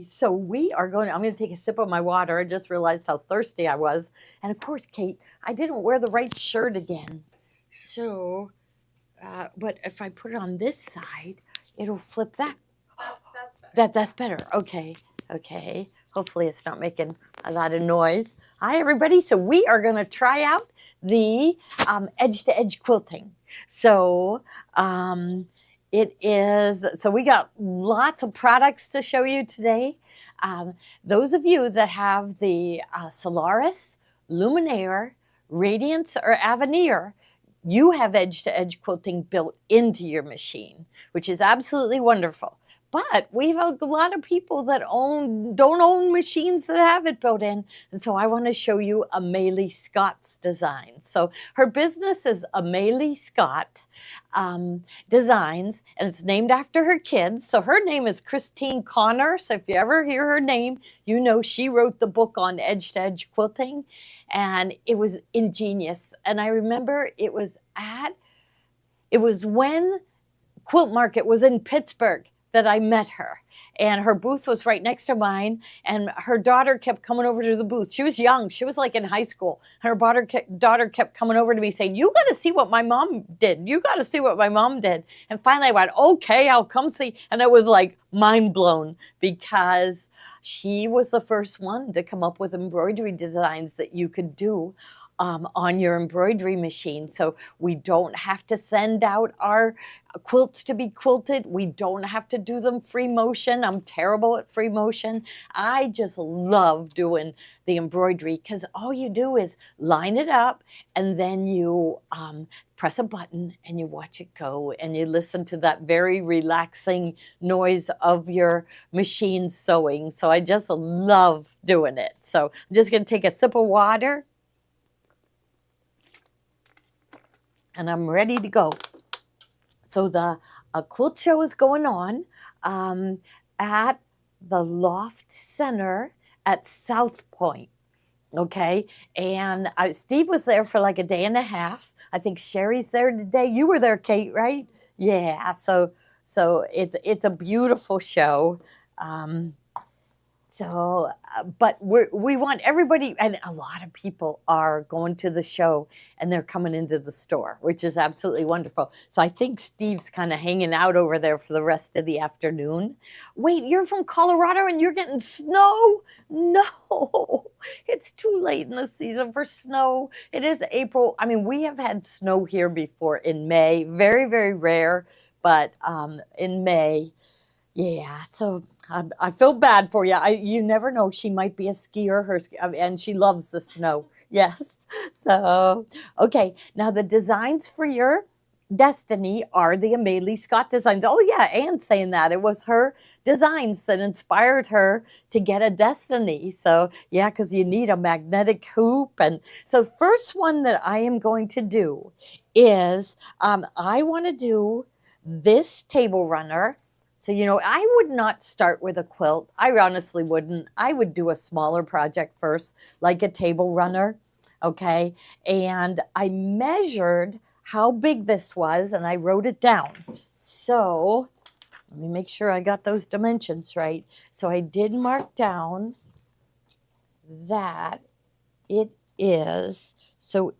So I'm going to take a sip of my water. I just realized how thirsty I was. And of course, Kate, I didn't wear the right shirt again. So, but if I put it on this side, it'll flip that. That's better. That's better. Okay. Okay. Hopefully it's not making a lot of noise. Hi, everybody. So we are going to try out the edge-to-edge quilting. So, so we got lots of products to show you today. Those of you that have the Solaris, Luminaire, Radiance, or Avenir, you have edge-to-edge quilting built into your machine, which is absolutely wonderful. But we have a lot of people that don't own machines that have it built in. And so I want to show you Amelie Scott's design. So her business is Amelie Scott Designs, and it's named after her kids. So her name is Christine Connor. So if you ever hear her name, you know she wrote the book on edge-to-edge quilting, and it was ingenious. And I remember it was when Quilt Market was in Pittsburgh that I met her. And her booth was right next to mine. And her daughter kept coming over to the booth. She was young. She was like in high school. Her daughter kept coming over to me saying, "You got to see what my mom did. You got to see what my mom did." And finally I went, "Okay, I'll come see." And I was like mind blown because she was the first one to come up with embroidery designs that you could do on your embroidery machine. So we don't have to send out our quilts to be quilted. We don't have to do them free motion. I'm terrible at free motion. I just love doing the embroidery because all you do is line it up and then you press a button and you watch it go and you listen to that very relaxing noise of your machine sewing. So I just love doing it. So I'm just going to take a sip of water. And I'm ready to go. So the quilt show is going on at the Loft Center at South Point. Okay, and Steve was there for like a day and a half. I think Sherry's there today. You were there, Kate, right? Yeah. So it's a beautiful show. But we want everybody, and a lot of people are going to the show and they're coming into the store, which is absolutely wonderful. So I think Steve's kind of hanging out over there for the rest of the afternoon. Wait, you're from Colorado and you're getting snow? No, it's too late in the season for snow. It is April. I mean, we have had snow here before in May, very, very rare, but in May. Yeah, so I feel bad for you. You never know. She might be a skier, and she loves the snow. Yes. So, okay. Now the designs for your destiny are the Amelie Scott designs. Oh yeah, Anne's saying that it was her designs that inspired her to get a destiny. So yeah, because you need a magnetic hoop, and so first one that I am going to do is I want to do this table runner. So, I would not start with a quilt. I honestly wouldn't. I would do a smaller project first, like a table runner, okay? And I measured how big this was, and I wrote it down. So, let me make sure I got those dimensions right. So, I did mark down that it is, see,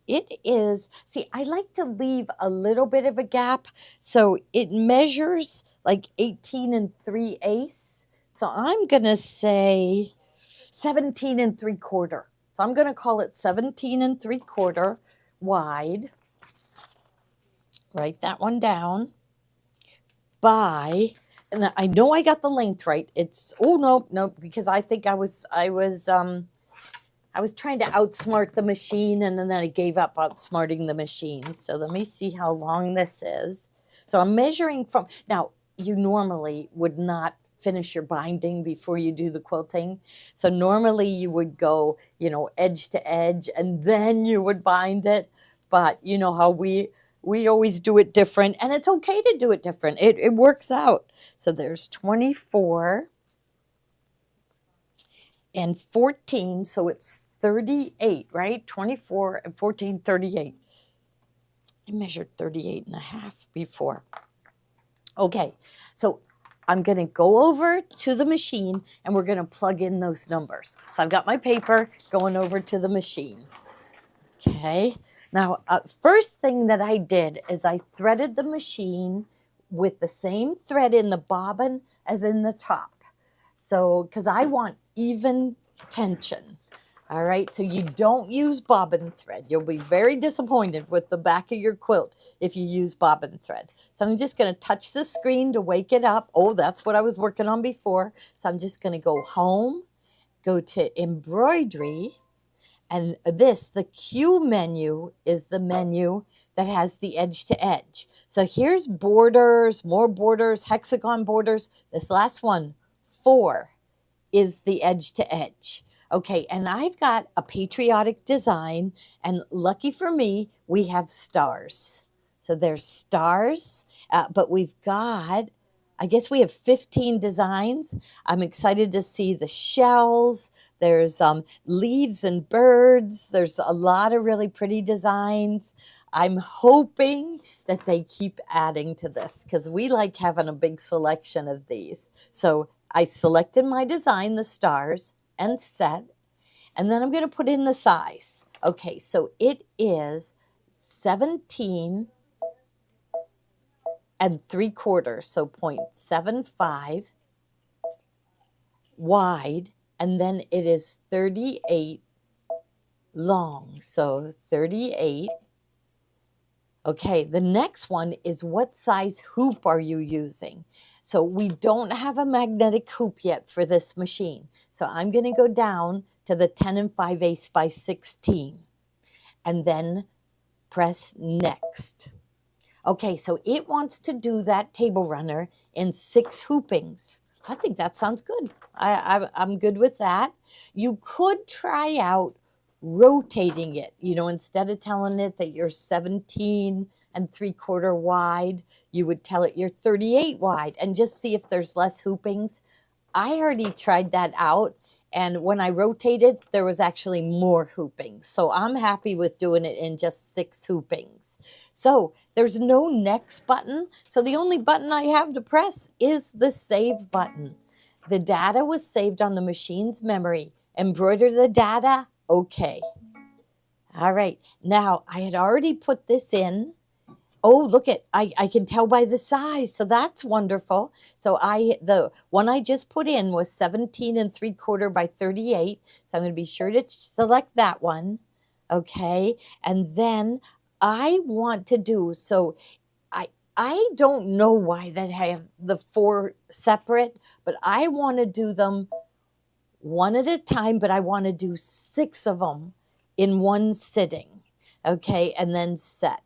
I like to leave a little bit of a gap. So it measures like 18 3/8. So I'm going to say 17 3/4. So I'm going to call it 17 3/4 wide. Write that one down. And I know I got the length right. No, because I think I was trying to outsmart the machine, and then I gave up outsmarting the machine. So let me see how long this is. So I'm measuring from, now you normally would not finish your binding before you do the quilting. So normally you would go, edge to edge, and then you would bind it. But you know how we always do it different, and it's okay to do it different. It works out. So there's 24 and 14, so it's 38, right? 24 and 14, 38. I measured 38 and a half before. Okay, so I'm going to go over to the machine and we're going to plug in those numbers. So I've got my paper going over to the machine. Okay. Now, first thing that I did is I threaded the machine with the same thread in the bobbin as in the top. So, because I want even tension. All right, so you don't use bobbin thread. You'll be very disappointed with the back of your quilt if you use bobbin thread. So I'm just going to touch the screen to wake it up. Oh, that's what I was working on before. So I'm just going to go home, go to embroidery, and the Q menu is the menu that has the edge to edge. So here's borders, more borders, hexagon borders. This last one, 4, is the edge to edge. Okay, and I've got a patriotic design, and lucky for me, we have stars. So there's stars, but we've got, I guess we have 15 designs. I'm excited to see the shells. There's leaves and birds. There's a lot of really pretty designs. I'm hoping that they keep adding to this because we like having a big selection of these. So I selected my design, the stars, and set, and then I'm going to put in the size. Okay, so it is 17 3/4, so 0.75 wide, and then it is 38 long, so 38. Okay, the next one is what size hoop are you using? So we don't have a magnetic hoop yet for this machine. So I'm going to go down to the 10 5/8 by 16 and then press next. Okay, so it wants to do that table runner in 6 hoopings. So I think that sounds good. I'm good with that. You could try out rotating it, instead of telling it that you're 17 3/4 wide, you would tell it you're 38 wide and just see if there's less hoopings. I already tried that out, and when I rotated, there was actually more hoopings. So I'm happy with doing it in just 6 hoopings. So there's no next button. So the only button I have to press is the save button. The data was saved on the machine's memory. Embroider the data. Okay. All right. Now, I had already put this in. Oh, look I can tell by the size. So that's wonderful. So the one I just put in was 17 3/4 by 38. So I'm going to be sure to select that one. Okay. And then I want to do, so I don't know why that have the 4 separate, but I want to do them one at a time, but I want to do 6 of them in one sitting. Okay. And then set.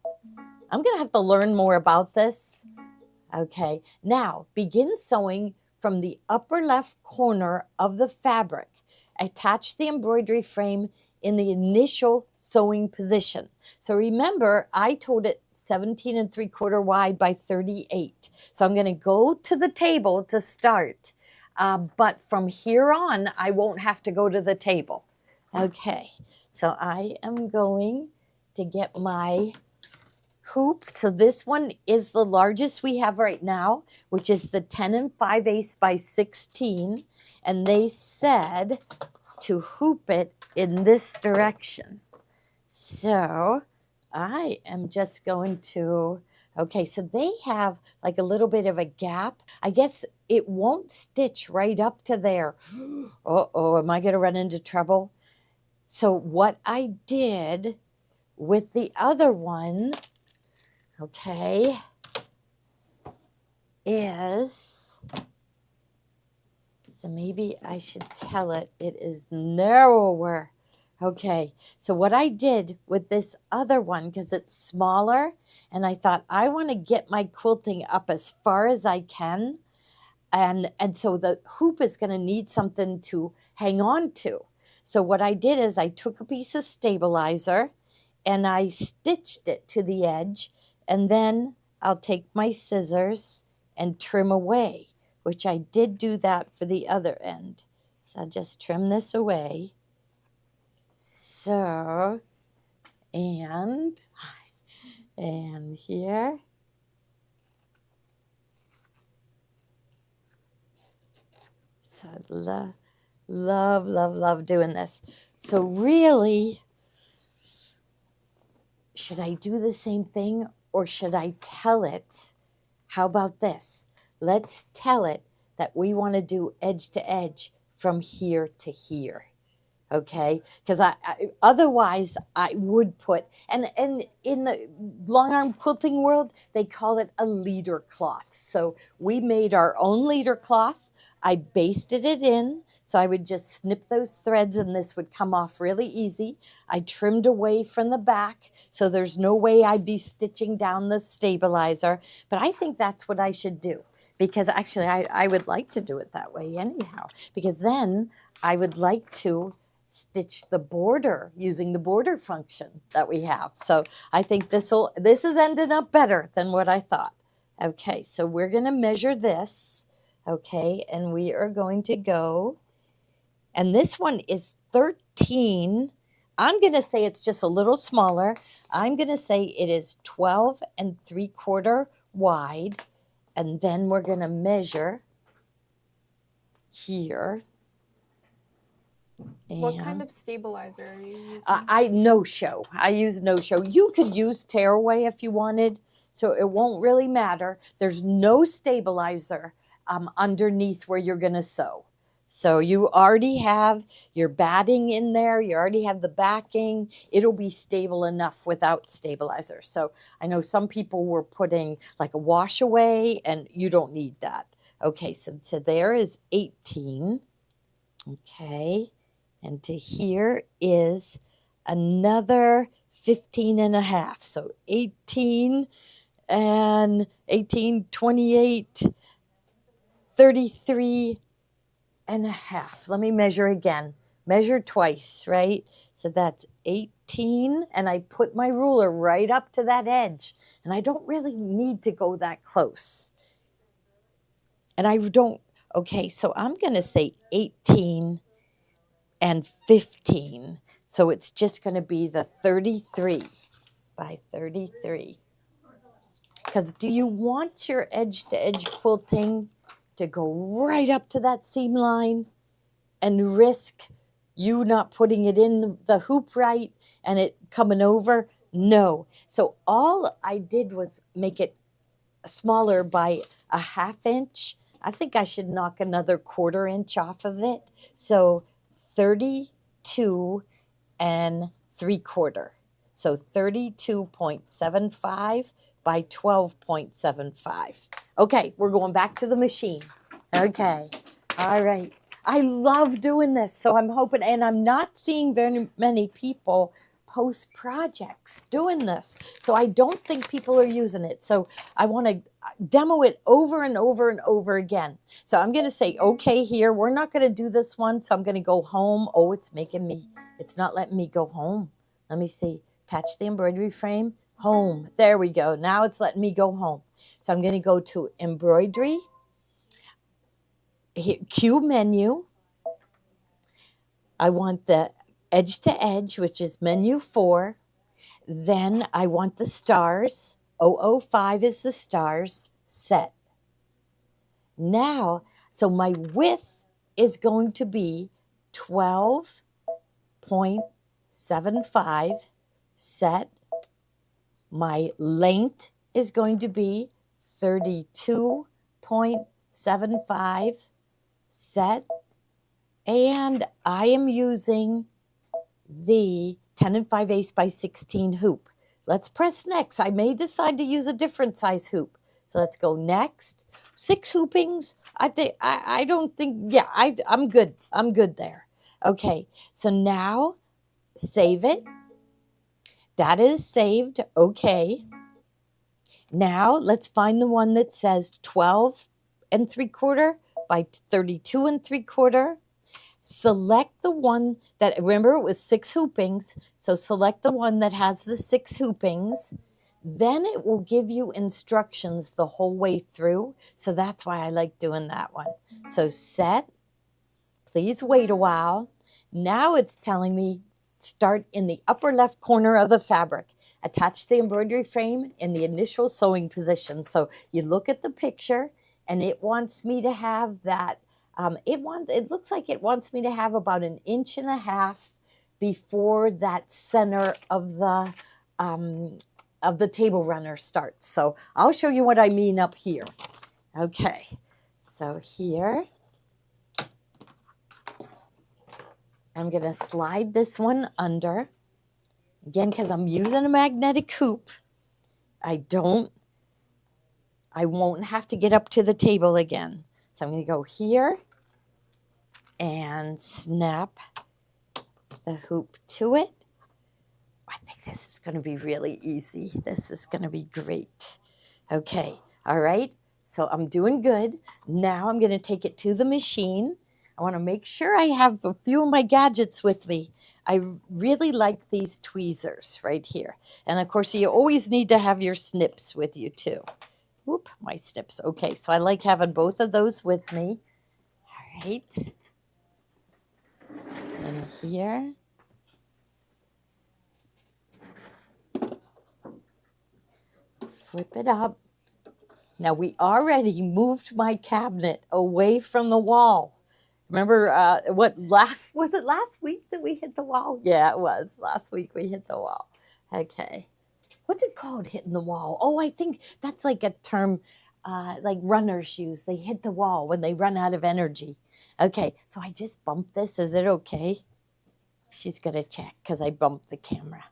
I'm going to have to learn more about this. Okay, now begin sewing from the upper left corner of the fabric. Attach the embroidery frame in the initial sewing position. So remember, I told it 17 3/4 wide by 38. So I'm going to go to the table to start. But from here on, I won't have to go to the table. Okay, so I am going to get my hoop. So this one is the largest we have right now, which is the 10 5/8 by 16. And they said to hoop it in this direction. So I am just going to, okay, so they have like a little bit of a gap. I guess it won't stitch right up to there. Uh-oh, am I going to run into trouble? So what I did with the other one, okay, is, so maybe I should tell it is narrower. Okay, so what I did with this other one, because it's smaller, and I thought I want to get my quilting up as far as I can, and so the hoop is going to need something to hang on to. So what I did is I took a piece of stabilizer and I stitched it to the edge, and then I'll take my scissors and trim away, which I did do that for the other end. So I'll just trim this away. So, and here. So I love doing this. So really, should I do the same thing or should I tell it? How about this? Let's tell it that we want to do edge to edge from here to here. Okay, because otherwise I would put, and in the long arm quilting world they call it a leader cloth. So we made our own leader cloth. I basted it in, so I would just snip those threads and this would come off really easy. I trimmed away from the back, so there's no way I'd be stitching down the stabilizer. But I think that's what I should do, because actually I would like to do it that way anyhow, because then I would like to stitch the border using the border function that we have. So I think this is ended up better than what I thought. Okay, so we're going to measure this. Okay, and we are going to go, and this one is 13. I'm going to say it's just a little smaller. I'm going to say it is 12 3/4 wide, and then we're going to measure here. What kind of stabilizer are you using? I no-show. I use no-show. You could use tearaway if you wanted, so it won't really matter. There's no stabilizer underneath where you're going to sew. So you already have your batting in there. You already have the backing. It'll be stable enough without stabilizer. So I know some people were putting like a wash away, and you don't need that. Okay, so there is 18. Okay. And to here is another 15.5. So 18 and 18, 28, 33.5. Let me measure again. Measure twice, right? So that's 18. And I put my ruler right up to that edge. And I don't really need to go that close. And I don't, okay, so I'm going to say 18 and 15. So it's just going to be the 33 by 33. Because do you want your edge-to-edge quilting to go right up to that seam line and risk you not putting it in the hoop right and it coming over? No. So all I did was make it smaller by a 1/2 inch. I think I should knock another 1/4 inch off of it. So 32 3/4. So 32.75 by 12.75. Okay, we're going back to the machine. Okay, all right. I love doing this, so I'm hoping, and I'm not seeing very many people post projects doing this. So I don't think people are using it. So I want to demo it over and over and over again. So I'm going to say, okay, here, we're not going to do this one. So I'm going to go home. Oh, it's not letting me go home. Let me see. Attach the embroidery frame. Home. There we go. Now it's letting me go home. So I'm going to go to embroidery. Here, Q menu. I want the edge to edge, which is menu 4. Then I want the stars. 005 is the stars. Set. Now, so my width is going to be 12.75. Set. My length is going to be 32.75. Set. And I am using the 10 5/8 by 16 hoop. Let's press next. I may decide to use a different size hoop. So let's go next. 6 hoopings. I don't think, yeah, I'm good. I'm good there. Okay, so now save it. That is saved. Okay. Now let's find the one that says 12 3/4 by 32 3/4. Select the one that, remember it was 6 hoopings, so select the one that has the 6 hoopings. Then it will give you instructions the whole way through, so that's why I like doing that one. So set, please wait a while. Now it's telling me start in the upper left corner of the fabric. Attach the embroidery frame in the initial sewing position. So you look at the picture and it wants me to have that It looks like it wants me to have about 1.5 inches before that center of the table runner starts. So I'll show you what I mean up here. Okay, so here I'm going to slide this one under. Again, because I'm using a magnetic hoop, I won't have to get up to the table again. So I'm going to go here and snap the hoop to it. I think this is going to be really easy. This is going to be great. Okay, all right. So I'm doing good. Now I'm going to take it to the machine. I want to make sure I have a few of my gadgets with me. I really like these tweezers right here. And of course, you always need to have your snips with you too. Whoop, my snips. Okay, so I like having both of those with me. All right. And here. Flip it up. Now we already moved my cabinet away from the wall. Remember was it last week that we hit the wall? Yeah, it was. Last week we hit the wall. Okay. What's it called, hitting the wall? Oh, I think that's like a term like runners use. They hit the wall when they run out of energy. Okay, so I just bumped this. Is it okay? She's going to check because I bumped the camera.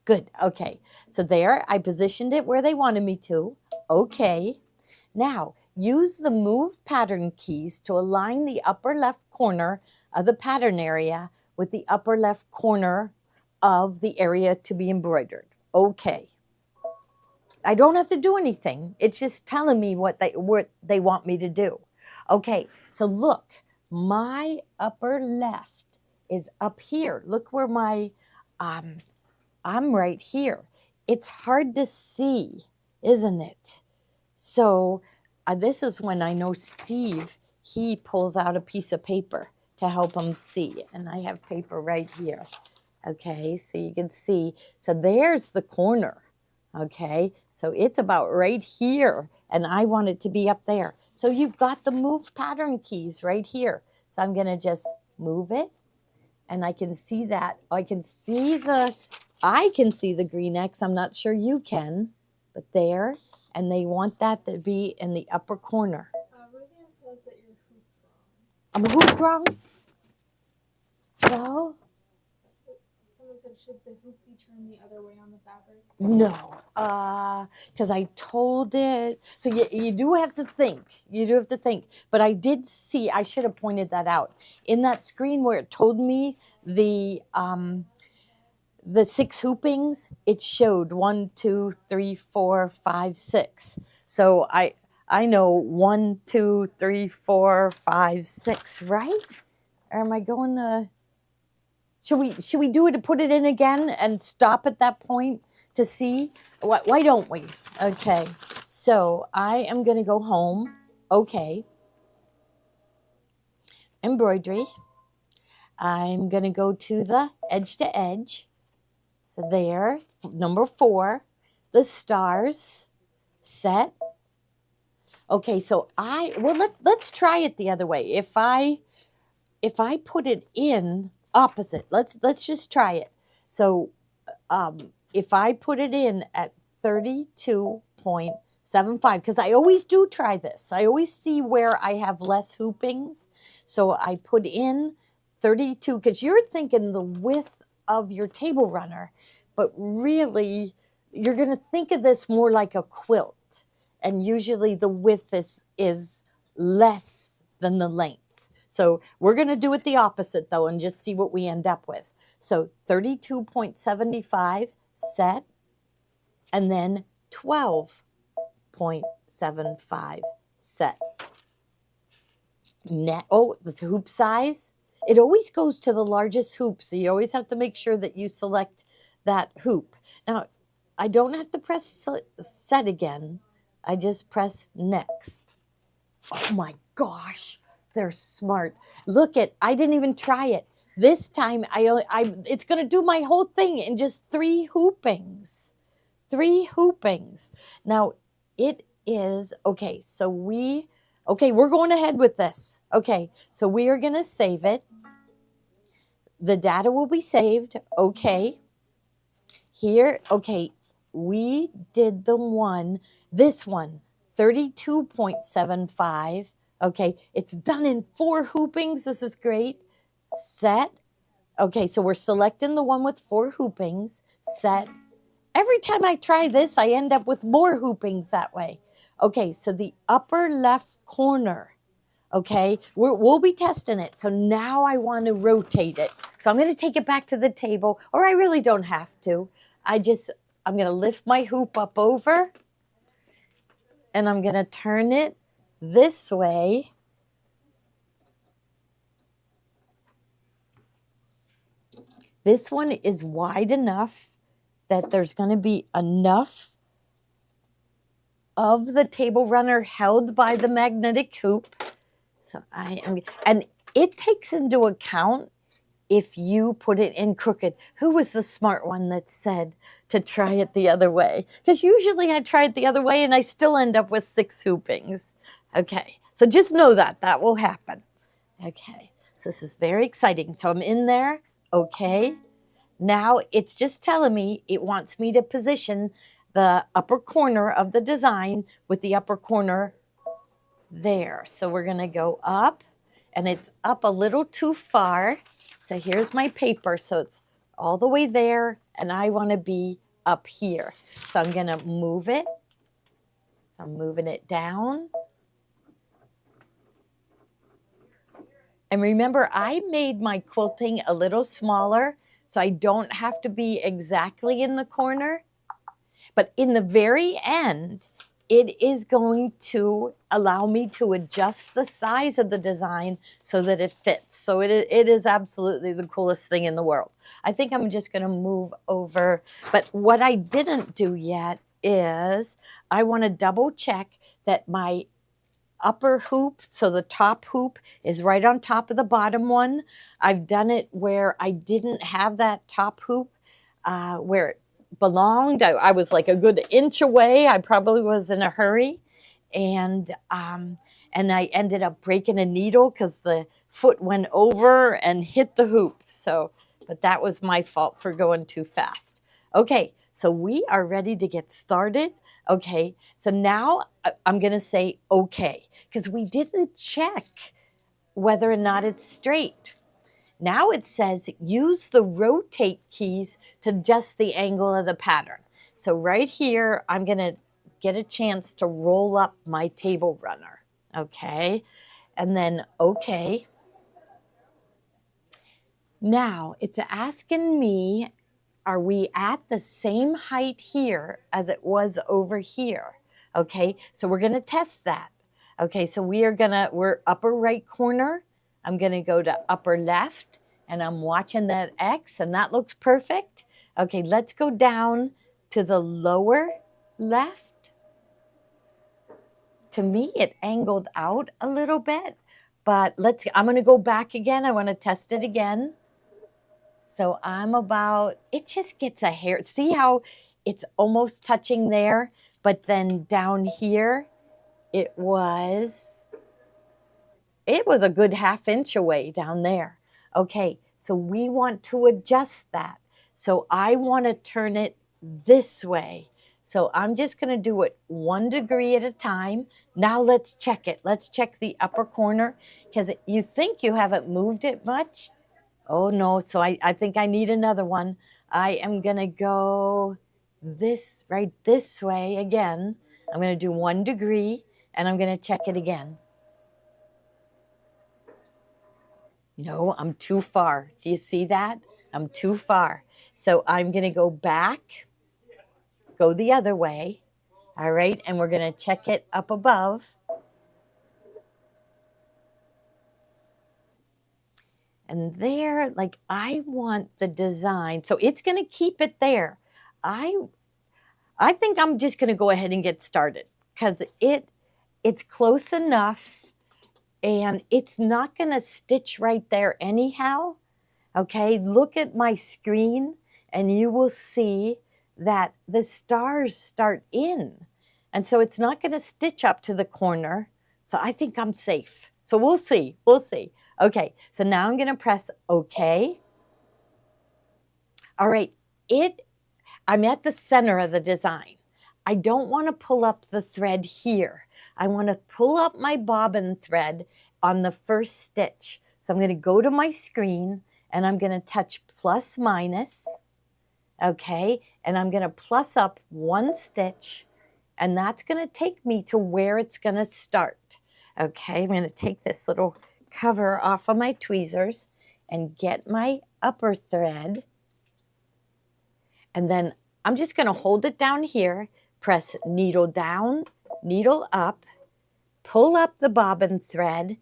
Good. Okay. So there, I positioned it where they wanted me to. Okay. Now, use the move pattern keys to align the upper left corner of the pattern area with the upper left corner of the area to be embroidered. Okay. I don't have to do anything. It's just telling me what they want me to do. Okay. So look, my upper left is up here. Look where my I'm right here. It's hard to see, isn't it? So this is when I know Steve, he pulls out a piece of paper to help him see. And I have paper right here. Okay, so you can see. So there's the corner. Okay, so it's about right here. And I want it to be up there. So you've got the move pattern keys right here. So I'm going to just move it. And I can see that. I can see the green X. I'm not sure you can, but there. And they want that to be in the upper corner. Roseanne says that you're hooped wrong. I'm hooped wrong? Well, Someone said, should the hoop be turned the other way on the fabric? no, because I told it. So you do have to think. You do have to think. But I did see, I should have pointed that out. In that screen where it told me the 6 hoopings, it showed 1, 2, 3, 4, 5, 6. So I know 1, 2, 3, 4, 5, 6, right? Or am I going the... Should we do it to put it in again and stop at that point to see? Why don't we? Okay, so I am going to go home. Okay. Embroidery. I'm going to go to the edge to edge. So there, number 4, the stars, set. Okay, so let's try it the other way. If I put it in opposite, let's just try it. So if I put it in at 32.75, because I always do try this. I always see where I have less hoopings. So I put in 32, because you're thinking the width of your table runner, but really you're going to think of this more like a quilt. And usually the width is less than the length. So we're going to do it the opposite, though, and just see what we end up with. So 32.75 set, and then 12.75 set. The hoop size. It always goes to the largest hoop, so you always have to make sure that you select that hoop. Now, I don't have to press set again. I just press next. Oh my gosh. They're smart. Look I didn't even try it. This time, it's going to do my whole thing in just 3 hoopings. 3 hoopings. Now, it is, okay, so we Okay, we're going ahead with this. Okay, so we are going to save it. The data will be saved. Okay. Here, okay, we did this one, 32.75. Okay, it's done in 4 hoopings. This is great. Set. Okay, so we're selecting the one with 4 hoopings. Set. Every time I try this, I end up with more hoopings that way. Okay, so the upper left corner. Okay, we'll be testing it. So now I want to rotate it. So I'm going to take it back to the table, or I really don't have to. I'm going to lift my hoop up over, and I'm going to turn it this way. This one is wide enough that there's going to be enough of the table runner held by the magnetic hoop. So and it takes into account if you put it in crooked. Who was the smart one that said to try it the other way? Because usually I try it the other way and I still end up with 6 hoopings. Okay, so just know that will happen. Okay, so this is very exciting. So I'm in there. Okay, now it's just telling me it wants me to position the upper corner of the design with the upper corner there. So we're going to go up, and it's up a little too far. So here's my paper. So it's all the way there, and I want to be up here. So I'm going to move it. So I'm moving it down. And remember, I made my quilting a little smaller, so I don't have to be exactly in the corner. But in the very end, it is going to allow me to adjust the size of the design so that it fits. So it is absolutely the coolest thing in the world. I think I'm just going to move over. But what I didn't do yet is I want to double check that my upper hoop, so the top hoop is right on top of the bottom one. I've done it where I didn't have that top hoop where it belonged. I was like a good inch away. I probably was in a hurry, and I ended up breaking a needle because the foot went over and hit the hoop. So, but that was my fault for going too fast. Okay, so we are ready to get started. Okay, so now I'm going to say okay, because we didn't check whether or not it's straight. Now it says use the rotate keys to adjust the angle of the pattern. So right here, I'm going to get a chance to roll up my table runner. Okay, and then okay. Now it's asking me, are we at the same height here as it was over here? Okay, so we're going to test that. Okay, so we're upper right corner. I'm going to go to upper left, and I'm watching that X, and that looks perfect. Okay, let's go down to the lower left. To me, it angled out a little bit, but I'm going to go back again. I want to test it again. So it just gets a hair. See how it's almost touching there, but then down here, it was a good ½ inch away down there. Okay, so we want to adjust that. So I want to turn it this way. So I'm just going to do it 1 degree at a time. Now let's check it. Let's check the upper corner, because you think you haven't moved it much. Oh no, so I think I need another one. I am going to go this way again. I'm going to do 1 degree, and I'm going to check it again. No, I'm too far. Do you see that? I'm too far. So I'm going to go back, go the other way. All right, and we're going to check it up above. And there, like, I want the design. So it's going to keep it there. I think I'm just going to go ahead and get started, because it's close enough, and it's not going to stitch right there anyhow. Okay, look at my screen, and you will see that the stars start in. And so it's not going to stitch up to the corner. So I think I'm safe. So we'll see. We'll see. Okay, so now I'm going to press OK. All right, I'm at the center of the design. I don't want to pull up the thread here. I want to pull up my bobbin thread on the first stitch. So I'm going to go to my screen and I'm going to touch plus minus, okay? And I'm going to plus up one stitch, and that's going to take me to where it's going to start. Okay, I'm going to take this little cover off of my tweezers and get my upper thread. And then I'm just going to hold it down here, press needle down, needle up, pull up the bobbin thread.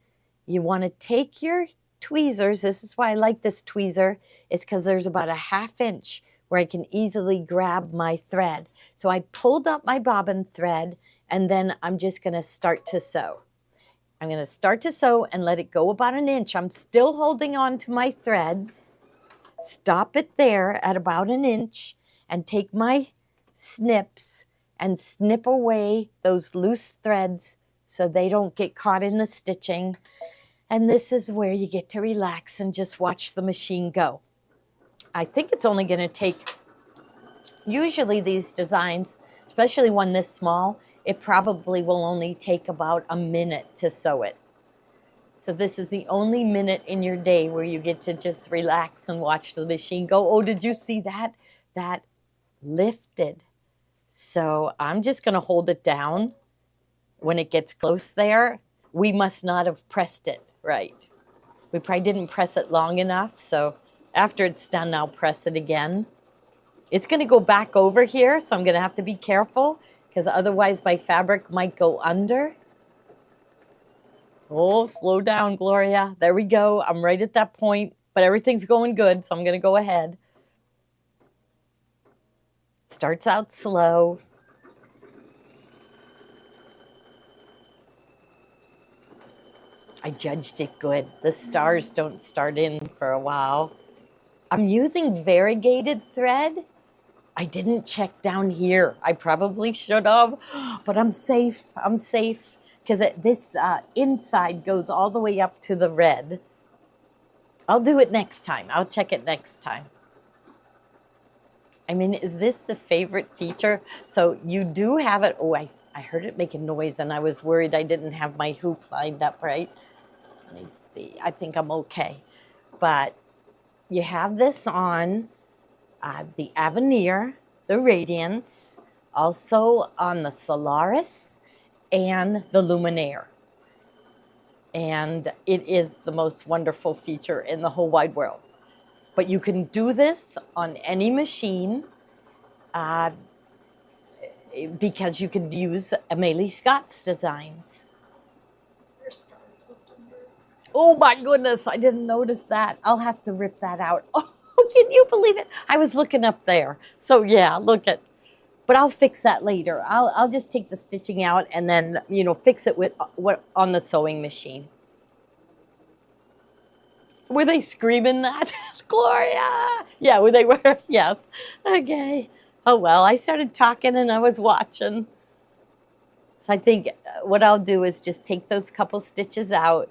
You want to take your tweezers. This is why I like this tweezer. It's because there's about a 1/2 inch where I can easily grab my thread. So I pulled up my bobbin thread, and then I'm just going to start to sew. I'm going to start to sew and let it go about 1 inch. I'm still holding on to my threads. Stop it there at about 1 inch and take my snips and snip away those loose threads so they don't get caught in the stitching. And this is where you get to relax and just watch the machine go. I think it's only going to take, usually these designs, especially one this small, it probably will only take about a minute to sew it. So this is the only minute in your day where you get to just relax and watch the machine go. Oh, did you see that? That lifted. So I'm just going to hold it down when it gets close there. We must not have pressed it right. We probably didn't press it long enough. So after it's done, I'll press it again. It's going to go back over here, so I'm going to have to be careful because otherwise my fabric might go under. Oh, slow down, Gloria. There we go. I'm right at that point, but everything's going good, so I'm going to go ahead. Starts out slow. I judged it good. The stars don't start in for a while. I'm using variegated thread. I didn't check down here. I probably should have, but I'm safe. I'm safe because this inside goes all the way up to the red. I'll do it next time. I'll check it next time. I mean, is this the favorite feature? So you do have it. Oh, I heard it make a noise and I was worried I didn't have my hoop lined up right. Let me see. I think I'm okay. But you have this on the Avenir, the Radiance, also on the Solaris and the Luminaire. And it is the most wonderful feature in the whole wide world. But you can do this on any machine because you could use Amelie Scott's designs. Oh my goodness, I didn't notice that. I'll have to rip that out. Oh, can you believe it? I was looking up there. So yeah, look at, but I'll fix that later. I'll just take the stitching out and then, you know, fix it with what on the sewing machine. Were they screaming that? Gloria! Yeah, they were, yes. Okay. Oh well, I started talking and I was watching. So I think what I'll do is just take those couple stitches out.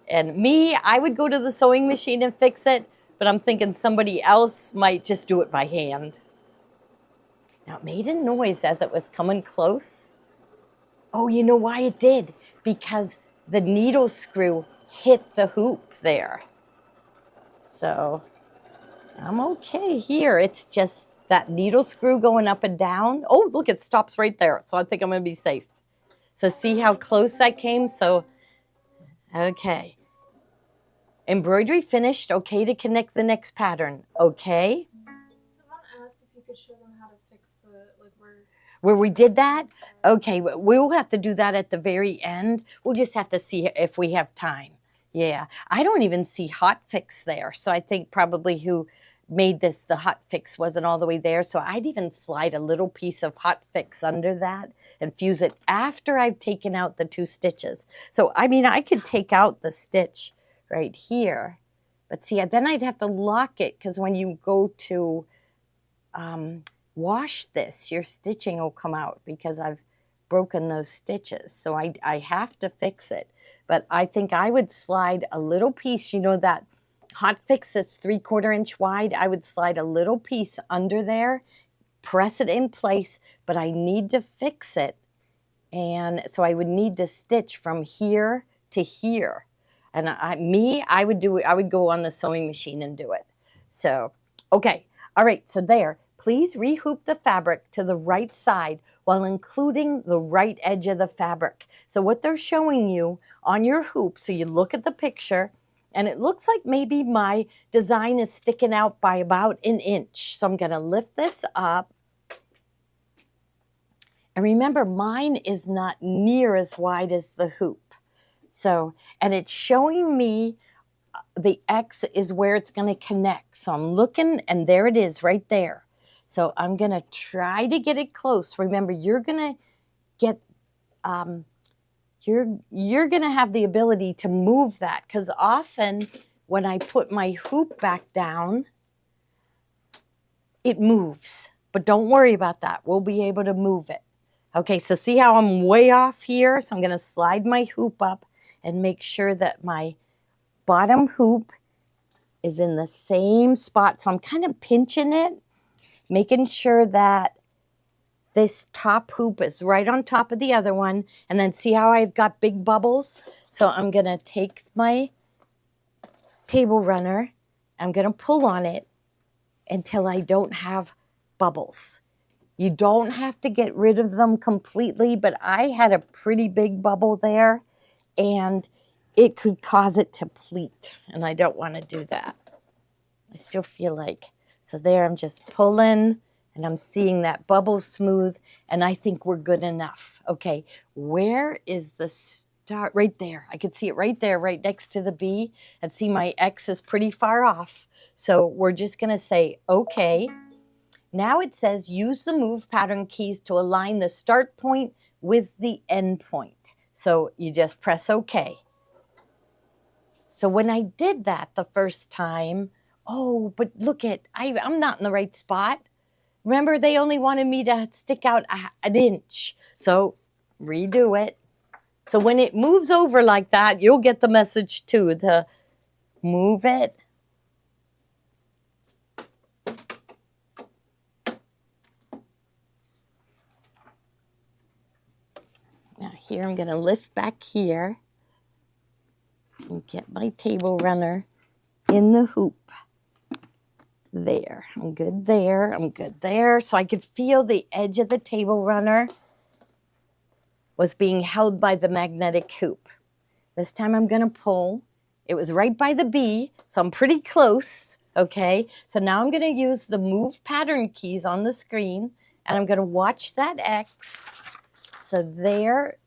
And me, I would go to the sewing machine and fix it, but I'm thinking somebody else might just do it by hand. Now, it made a noise as it was coming close. Oh, you know why it did? Because the needle screw hit the hoop there. So I'm okay here. It's just that needle screw going up and down. Oh, look, it stops right there. So I think I'm going to be safe. So see how close I came? So, okay. Embroidery finished. Okay to connect the next pattern. Okay. Someone asked if you could show them how to fix the, like, where we did that? Okay, we'll have to do that at the very end. We'll just have to see if we have time. Yeah, I don't even see hot fix there. So I think probably who made this, the hot fix wasn't all the way there. So I'd even slide a little piece of hot fix under that and fuse it after I've taken out the 2 stitches. So, I mean, I could take out the stitch right here. But see, then I'd have to lock it because when you go to wash this, your stitching will come out because I've broken those stitches. So I have to fix it. But I think I would slide a little piece, you know, that hot fix that's 3/4 inch wide. I would slide a little piece under there, press it in place, but I need to fix it. And so I would need to stitch from here to here. And I would do it. I would go on the sewing machine and do it. So, okay. All right. So there, please rehoop the fabric to the right side while including the right edge of the fabric. So what they're showing you on your hoop, so you look at the picture, and it looks like maybe my design is sticking out by about an inch. So I'm going to lift this up. And remember, mine is not near as wide as the hoop. So, and it's showing me the X is where it's going to connect. So I'm looking, and there it is right there. So I'm going to try to get it close. Remember, you're going to get, you're going to have the ability to move that, because often when I put my hoop back down, it moves. But don't worry about that. We'll be able to move it. Okay, so see how I'm way off here? So I'm going to slide my hoop up and make sure that my bottom hoop is in the same spot. So I'm kind of pinching it, making sure that this top hoop is right on top of the other one. And then see how I've got big bubbles? So I'm going to take my table runner. I'm going to pull on it until I don't have bubbles. You don't have to get rid of them completely, but I had a pretty big bubble there, and it could cause it to pleat, and I don't want to do that. I still feel like, so there I'm just pulling, and I'm seeing that bubble smooth, and I think we're good enough. Okay, where is the start? Right there. I could see it right there, right next to the B, and see my X is pretty far off. So we're just going to say, okay. Now it says use the move pattern keys to align the start point with the end point. So you just press OK. So when I did that the first time, oh, but look I'm not in the right spot. Remember, they only wanted me to stick out an inch. So redo it. So when it moves over like that, you'll get the message too, to move it. Now here I'm going to lift back here and get my table runner in the hoop. There, I'm good there, I'm good there. So I could feel the edge of the table runner was being held by the magnetic hoop. This time I'm going to pull. It was right by the B, so I'm pretty close, okay? So now I'm going to use the move pattern keys on the screen, and I'm going to watch that X. So there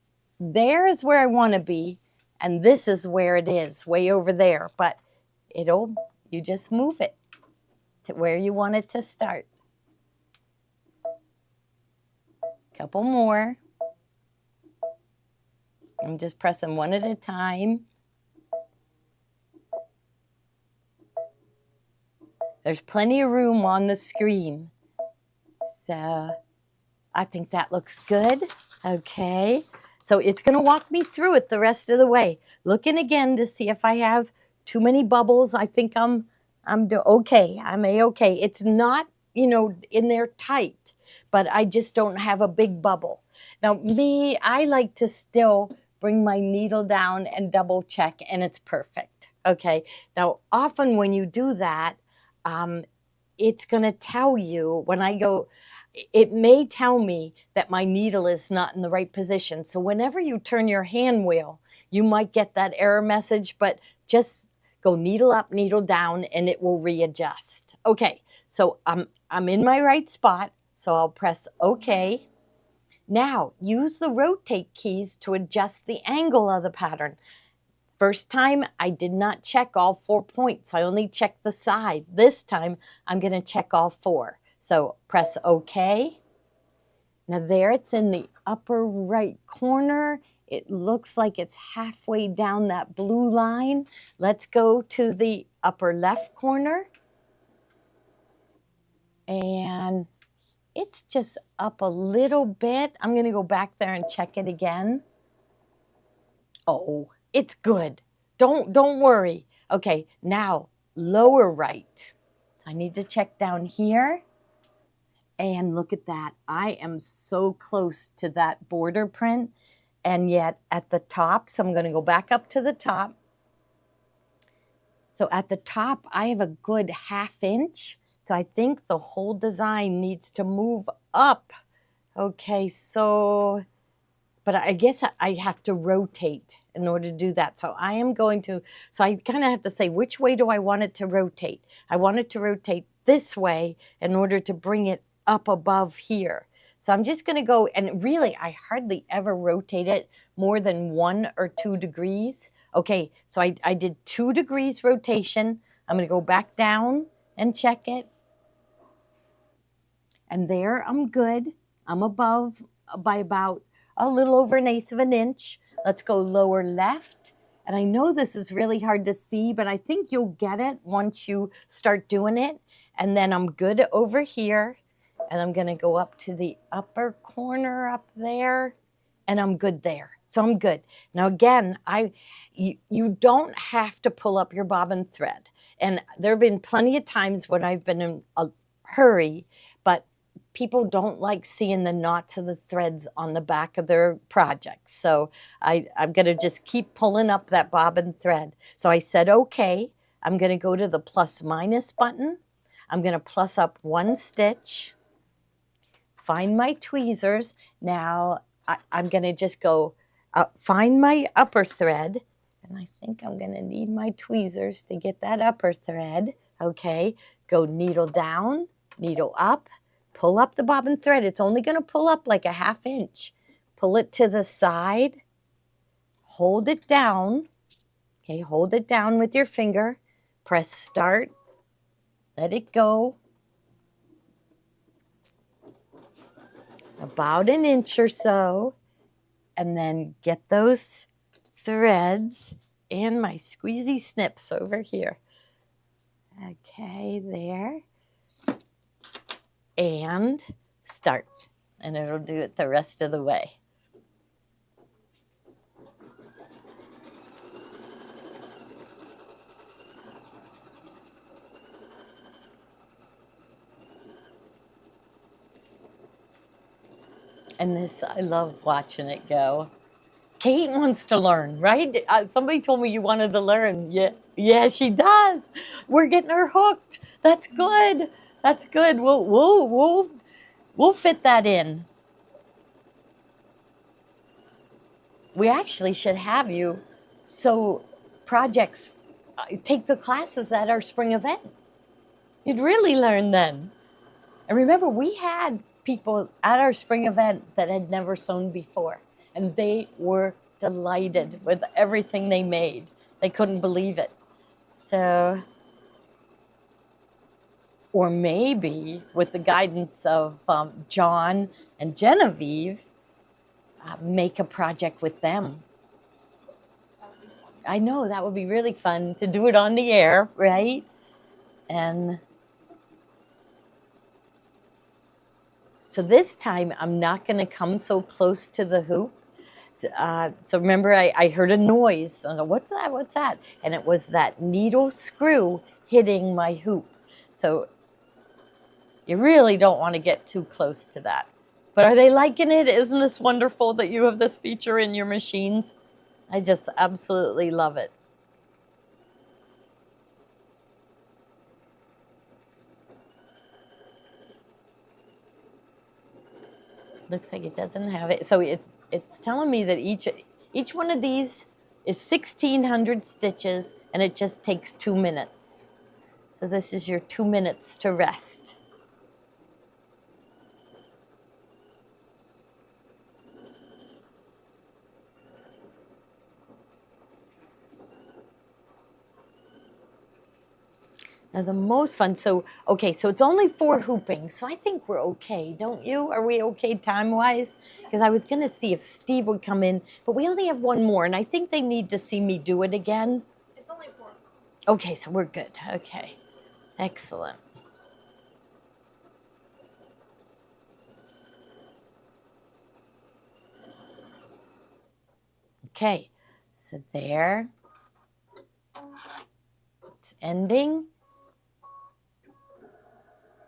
is where I want to be, and this is where it is, way over there. But you just move it to where you want it to start. Couple more. I'm just pressing one at a time. There's plenty of room on the screen. So I think that looks good. Okay. So it's going to walk me through it the rest of the way. Looking again to see if I have too many bubbles. I think I'm okay. I'm A-okay. It's not, in there tight, but I just don't have a big bubble. Now, I like to still bring my needle down and double check, and it's perfect. Okay. Now, often when you do that, it's going to tell you when I go, it may tell me that my needle is not in the right position. So whenever you turn your hand wheel, you might get that error message, but just go needle up, needle down, and it will readjust. Okay, so I'm in my right spot, so I'll press OK. Now, use the rotate keys to adjust the angle of the pattern. First time, I did not check all 4 points. I only checked the side. This time, I'm going to check all 4. So press OK. Now there it's in the upper right corner. It looks like it's halfway down that blue line. Let's go to the upper left corner. And it's just up a little bit. I'm going to go back there and check it again. Oh, it's good. Don't worry. Okay, now lower right. I need to check down here. And look at that. I am so close to that border print. And yet at the top, so I'm going to go back up to the top. So at the top, I have a good 1/2 inch. So I think the whole design needs to move up. Okay, so, but I guess I have to rotate in order to do that. So I am going to, so I kind of have to say, which way do I want it to rotate? I want it to rotate this way in order to bring it up above here. So I'm just going to go, and really, I hardly ever rotate it more than 1 or 2 degrees. Okay, so I did 2 degrees rotation. I'm going to go back down and check it. And there I'm good. I'm above by about a little over 1/8 of an inch. Let's go lower left. And I know this is really hard to see, but I think you'll get it once you start doing it. And then I'm good over here. And I'm going to go up to the upper corner up there. And I'm good there. So I'm good. Now again, you don't have to pull up your bobbin thread. And there have been plenty of times when I've been in a hurry, but people don't like seeing the knots of the threads on the back of their projects. So I'm going to just keep pulling up that bobbin thread. So I said, okay, I'm going to go to the plus minus button. I'm going to plus up 1 stitch, find my tweezers. Now I'm going to just go find my upper thread. And I think I'm going to need my tweezers to get that upper thread. Okay, go needle down, needle up, pull up the bobbin thread. It's only going to pull up like a 1/2 inch. Pull it to the side, hold it down. Okay, hold it down with your finger. Press start, let it go. About 1 inch or so. And then get those threads and my squeezy snips over here. Okay, there. And start. And it'll do it the rest of the way. And this, I love watching it go. Kate wants to learn, right? Somebody told me you wanted to learn. Yeah, she does. We're getting her hooked. That's good. That's good. We'll fit that in. We actually should have you, so projects take the classes at our spring event. You'd really learn then. And remember, we had people at our spring event that had never sewn before, and they were delighted with everything they made. They couldn't believe it. So, or maybe with the guidance of John and Genevieve, make a project with them. I know that would be really fun to do it on the air, right? And so this time I'm not going to come so close to the hoop. So remember, I heard a noise. I go, what's that? What's that? And it was that needle screw hitting my hoop. So you really don't want to get too close to that. But are they liking it? Isn't this wonderful that you have this feature in your machines? I just absolutely love it. Looks like it doesn't have it. So it's telling me that each one of these is 1,600 stitches, and it just takes 2 minutes. So this is your 2 minutes to rest. Now the most fun, so it's only 4 hooping, so I think we're okay, don't you? Are we okay time-wise? Because I was going to see if Steve would come in, but we only have 1 more, and I think they need to see me do it again. It's only 4. Okay, so we're good. Okay, excellent. Okay, so there, it's ending.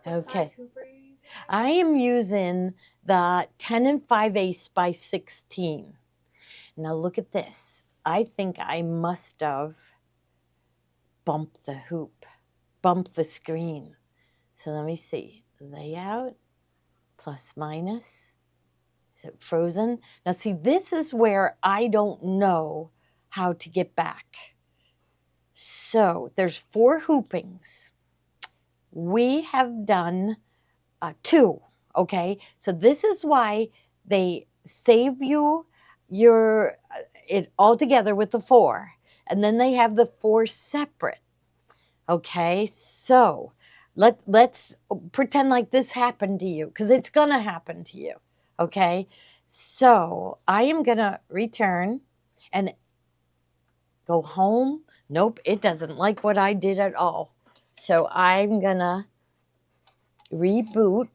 What Okay, size hoop are you using? I am using the 10 5/8 by 16. Now look at this. I think I must have bumped the hoop, bumped the screen. So let me see. Layout, plus minus. Is it frozen? Now see, this is where I don't know how to get back. So there's 4 hoopings. We have done 2, okay? So this is why they save you your it all together with the 4, and then they have the 4 separate. Okay, so let's pretend like this happened to you, because it's gonna happen to you. Okay, so I am gonna return and go home. Nope, it doesn't like what I did at all. So I'm gonna reboot.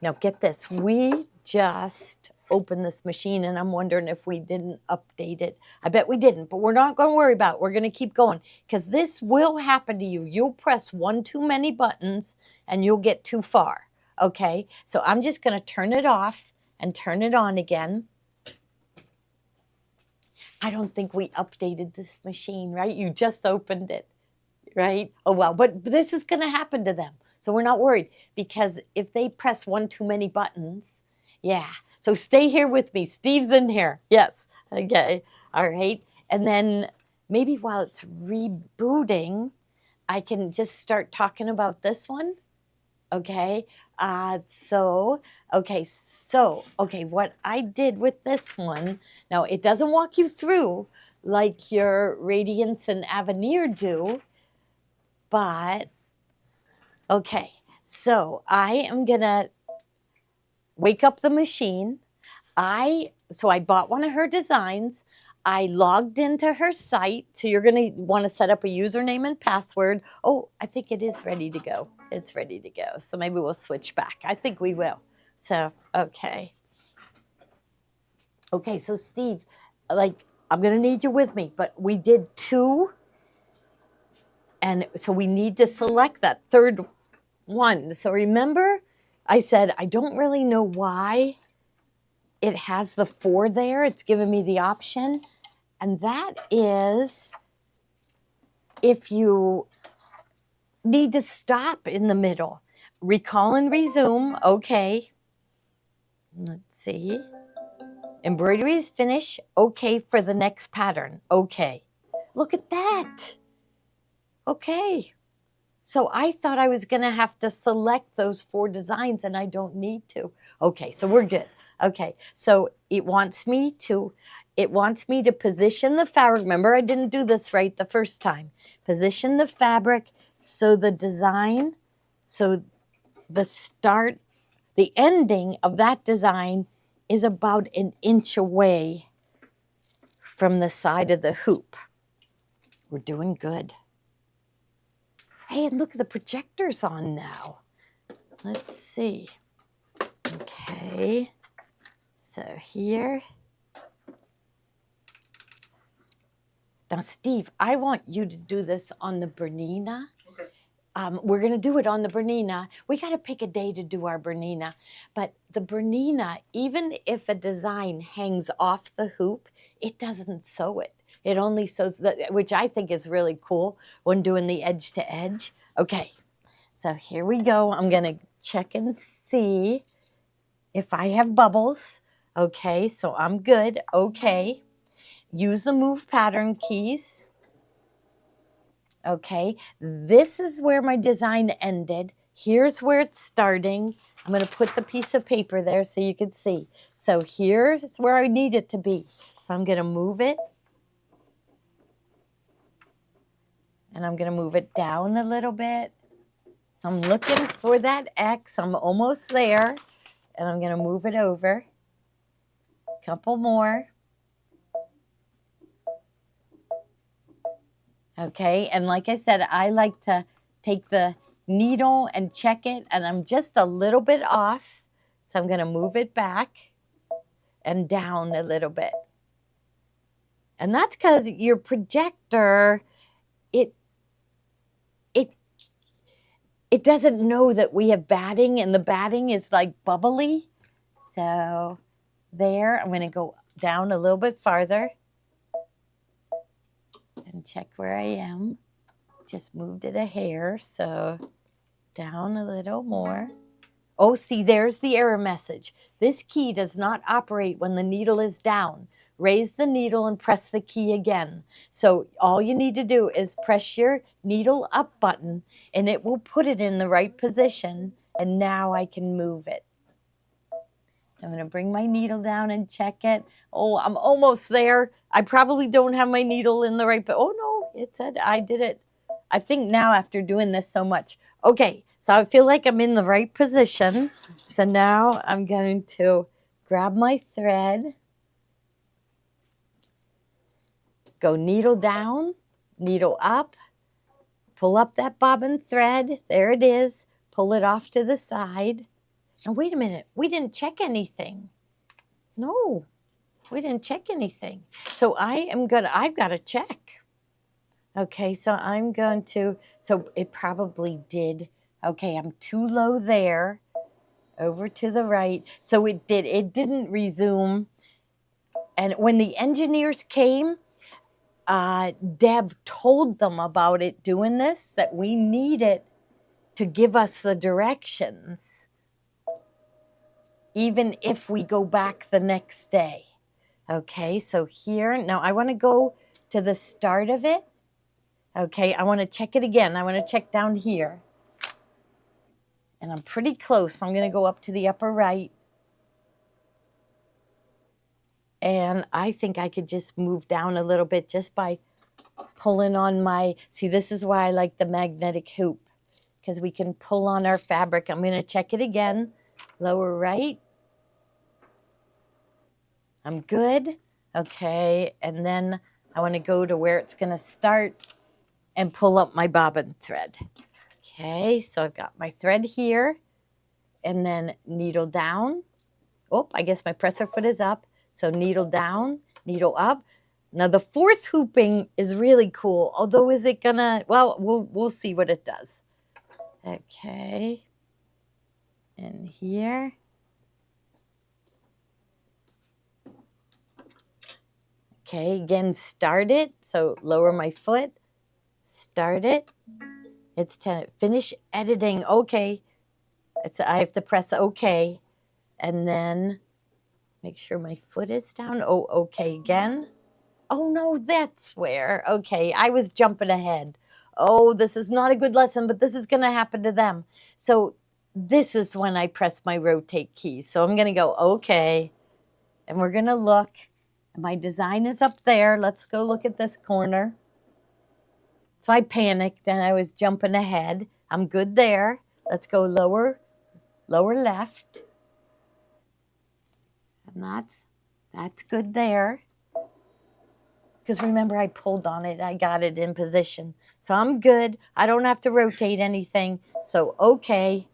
Now get this, we just opened this machine and I'm wondering if we didn't update it. I bet we didn't, but we're not going to worry about it. We're going to keep going because this will happen to you. You'll press one too many buttons and you'll get too far. Okay, so I'm just going to turn it off and turn it on again. I don't think we updated this machine, right? You just opened it, right? Oh, well, but this is going to happen to them. So we're not worried, because if they press one too many buttons, yeah. So stay here with me. Steve's in here. Yes. Okay. All right. And then maybe while it's rebooting, I can just start talking about this one. Okay. Okay, what I did with this one, now it doesn't walk you through like your Radiance and Avenir do, but okay, so I am gonna wake up the machine. So I bought one of her designs. I logged into her site. So you're gonna want to set up a username and password. Oh, I think it is ready to go. It's ready to go. So maybe we'll switch back. I think we will. So okay. Okay, so Steve, like I'm gonna need you with me, but we did 2. And so we need to select that third one. So remember, I said I don't really know why it has the 4 there. It's giving me the option. And that is if you need to stop in the middle. Recall and resume. Okay. Let's see. Embroidery is finished. Okay for the next pattern. Okay. Look at that. Okay. So I thought I was going to have to select those 4 designs and I don't need to. Okay, so we're good. Okay, so it wants me to position the fabric. Remember, I didn't do this right the first time. Position the fabric so the design, so the ending of that design is about an inch away from the side of the hoop. We're doing good. Hey, and look, the projector's on now. Let's see. Okay. So here. Now, Steve, I want you to do this on the Bernina. Okay. We're going to do it on the Bernina. We got to pick a day to do our Bernina. But the Bernina, even if a design hangs off the hoop, it doesn't sew it. It only sews that, which I think is really cool when doing the edge to edge. Okay, so here we go. I'm going to check and see if I have bubbles. Okay, so I'm good. Okay, use the move pattern keys. Okay, this is where my design ended. Here's where it's starting. I'm going to put the piece of paper there so you can see. So here's where I need it to be. So I'm going to move it. And I'm going to move it down a little bit. So I'm looking for that X. I'm almost there. And I'm going to move it over. A couple more. Okay, and like I said, I like to take the needle and check it, and I'm just a little bit off. So I'm going to move it back and down a little bit. And that's because your projector, it it it doesn't know that we have batting, and the batting is like bubbly. So there, I'm going to go down a little bit farther and check where I am. Just moved it a hair, so down a little more. Oh, see, there's the error message. This key does not operate when the needle is down. Raise the needle and press the key again. So all you need to do is press your needle up button and it will put it in the right position. And now I can move it. I'm going to bring my needle down and check it. Oh, I'm almost there. I probably don't have my needle in the right, but oh no, it said I did it. I think now after doing this so much. Okay, so I feel like I'm in the right position. So now I'm going to grab my thread, go needle down, needle up, pull up that bobbin thread. There it is. Pull it off to the side. Now, wait a minute. We didn't check anything. No, we didn't check anything. So I've got to check. Okay, so I'm going to, so it probably did. Okay, I'm too low there. Over to the right. So it didn't resume. And when the engineers came, Deb told them about it doing this, that we need it to give us the directions, even if we go back the next day. Okay, so here, now I want to go to the start of it. Okay, I want to check it again. I want to check down here. And I'm pretty close. I'm going to go up to the upper right. And I think I could just move down a little bit just by pulling on my, see, this is why I like the magnetic hoop, because we can pull on our fabric. I'm going to check it again. Lower right. I'm good. Okay, and then I want to go to where it's going to start and pull up my bobbin thread. Okay, so I've got my thread here, and then needle down. Oh, I guess my presser foot is up. So needle down, needle up. Now the fourth hooping is really cool. Although is it gonna, well, we'll see what it does. Okay, and here. Okay, again, start it. So lower my foot, start it. It's to finish editing. Okay, I have to press OK, and then make sure my foot is down. Oh, okay again. Oh no, that's where. Okay, I was jumping ahead. Oh, this is not a good lesson, but this is going to happen to them. So this is when I press my rotate key. So I'm going to go okay, and we're going to look. My design is up there. Let's go look at this corner. So I panicked and I was jumping ahead. I'm good there. Let's go lower left. And that's good there. Because remember, I pulled on it. I got it in position. So I'm good. I don't have to rotate anything. So okay.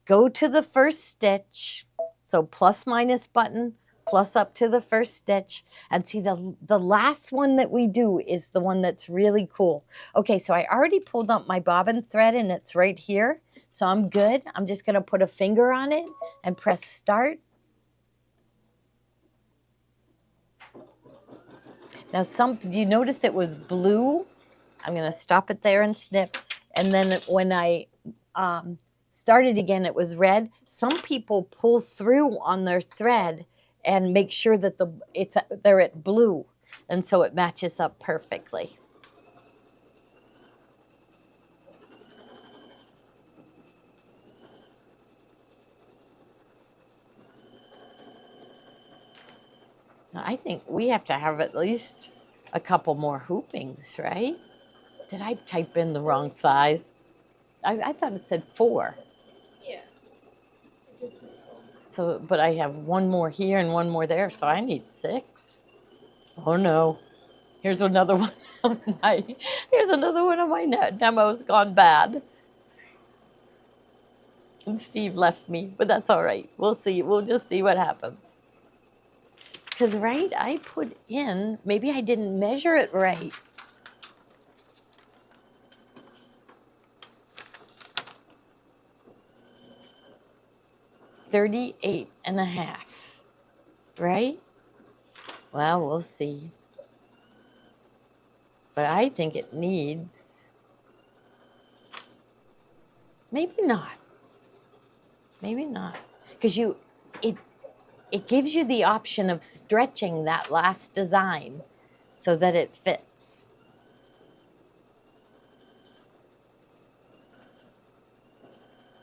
Go to the first stitch. So plus minus button, plus up to the first stitch. And see, the last one that we do is the one that's really cool. Okay, so I already pulled up my bobbin thread and it's right here. So I'm good. I'm just going to put a finger on it and press start. Now, you notice it was blue. I'm going to stop it there and snip. And then when I started again, it was red. Some people pull through on their thread and make sure that they're at blue. And so it matches up perfectly. Now, I think we have to have at least a couple more hoopings, right? Did I type in the wrong size? I thought it said 4. Yeah, it did say 4. So, but I have one more here and one more there, so I need 6. Oh no. Here's another one of my demos gone bad. And Steve left me, but that's all right. We'll see. We'll just see what happens. because right, I put in, maybe I didn't measure it right. $38.5, right? Well, we'll see. But I think it needs, maybe not. Maybe not. Because it gives you the option of stretching that last design so that it fits.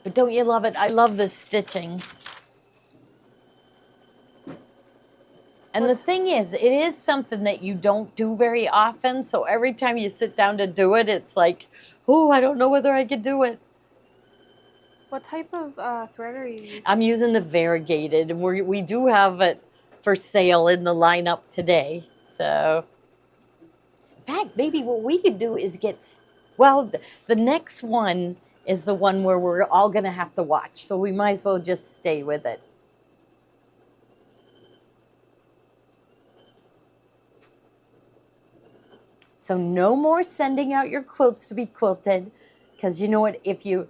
But don't you love it? I love this stitching. And the thing is, it is something that you don't do very often. So every time you sit down to do it, it's like, oh, I don't know whether I could do it. What type of thread are you using? I'm using the variegated. We do have it for sale in the lineup today. So, in fact, maybe what we could do is get, well, the next one is the one where we're all going to have to watch. So we might as well just stay with it. So no more sending out your quilts to be quilted, because you know what, if you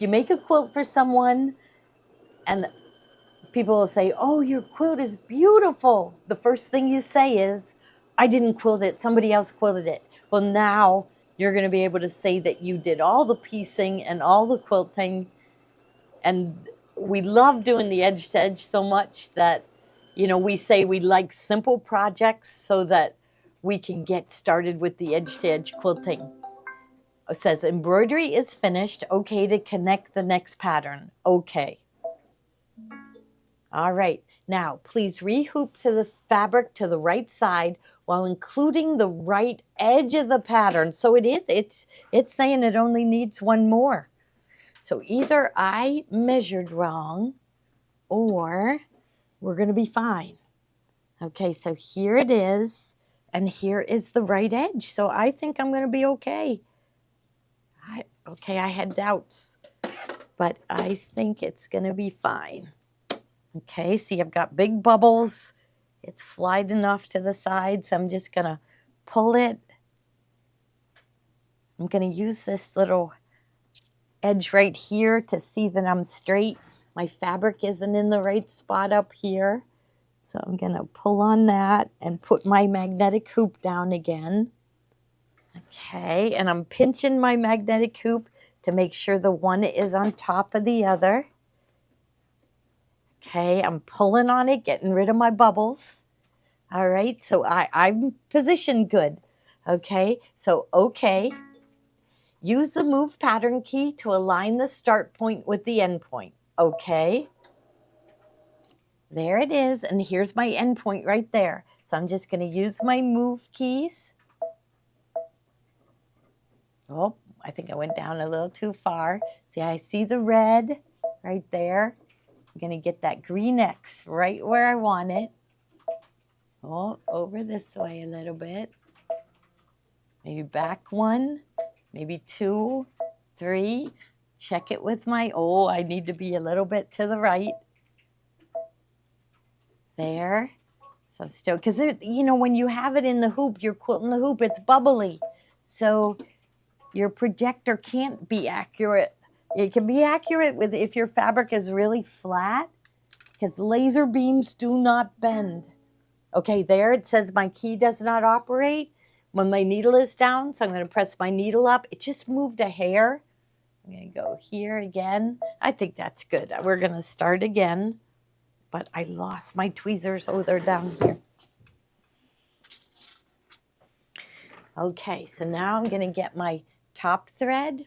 make a quilt for someone and people will say, oh, your quilt is beautiful, the first thing you say is, I didn't quilt it, somebody else quilted it. Well, now you're going to be able to say that you did all the piecing and all the quilting. And we love doing the edge to edge so much that, you know, we say we like simple projects so that we can get started with the edge-to-edge quilting. It says embroidery is finished. Okay to connect the next pattern. Okay. All right. Now, please rehoop to the fabric to the right side while including the right edge of the pattern. So it's saying it only needs one more. So either I measured wrong or we're going to be fine. Okay, so here it is. And here is the right edge. So I think I'm going to be okay. I had doubts, but I think it's going to be fine. Okay, see, I've got big bubbles. It's sliding off to the side, so I'm just going to pull it. I'm going to use this little edge right here to see that I'm straight. My fabric isn't in the right spot up here. So I'm going to pull on that and put my magnetic hoop down again. Okay, and I'm pinching my magnetic hoop to make sure the one is on top of the other. Okay, I'm pulling on it, getting rid of my bubbles. All right, so I'm positioned good. Okay, so okay. Use the move pattern key to align the start point with the end point. Okay. There it is, and here's my end point right there. So I'm just going to use my move keys. Oh, I think I went down a little too far. See, I see the red right there. I'm going to get that green X right where I want it. Oh, over this way a little bit. Maybe back one, maybe 2, 3. Check it with my, oh, I need to be a little bit to the right. There. So still, because you know, when you have it in the hoop, you're quilting the hoop, it's bubbly. So your projector can't be accurate. It can be accurate with if your fabric is really flat, because laser beams do not bend. Okay, there it says my key does not operate when my needle is down. So I'm going to press my needle up. It just moved a hair. I'm going to go here again. I think that's good. We're going to start again. But I lost my tweezers. Oh, they're down here. Okay, so now I'm going to get my top thread.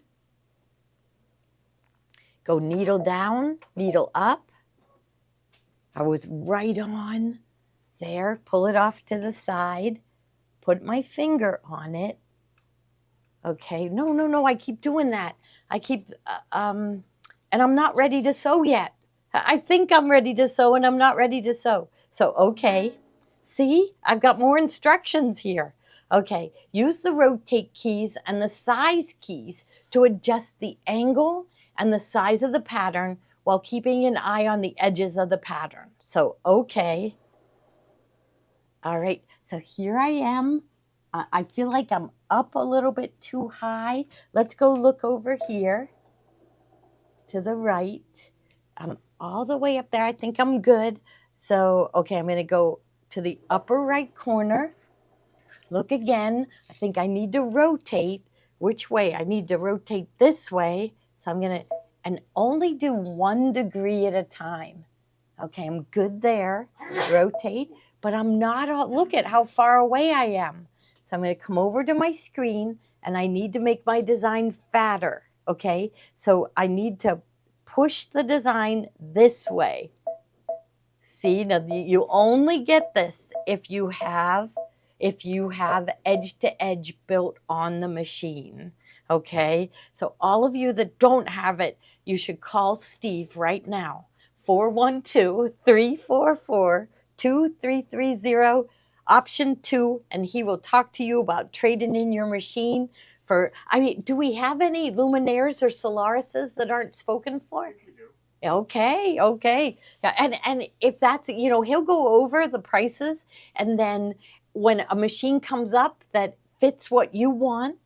Go needle down, needle up. I was right on there. Pull it off to the side. Put my finger on it. Okay, no, I keep doing that. I keep, and I'm not ready to sew yet. I think I'm ready to sew and I'm not ready to sew. So, okay, see, I've got more instructions here. Okay, use the rotate keys and the size keys to adjust the angle and the size of the pattern while keeping an eye on the edges of the pattern. So, okay. All right, so here I am. I feel like I'm up a little bit too high. Let's go look over here to the right. I'm all the way up there. I think I'm good. So, okay, I'm going to go to the upper right corner. Look again. I think I need to rotate. Which way? I need to rotate this way. So I'm going to, and only do 1 degree at a time. Okay, I'm good there. Rotate, but I'm not all, look at how far away I am. So I'm going to come over to my screen and I need to make my design fatter. Okay, so I need to push the design this way. See, now you only get this if you have edge to edge built on the machine. Okay, so all of you that don't have it, you should call Steve right now. 412-344-2330, option 2, and he will talk to you about trading in your machine for, I mean, do we have any Luminaires or Solarises that aren't spoken for? Okay, okay. Yeah, and if that's, you know, he'll go over the prices, and then when a machine comes up that fits what you want,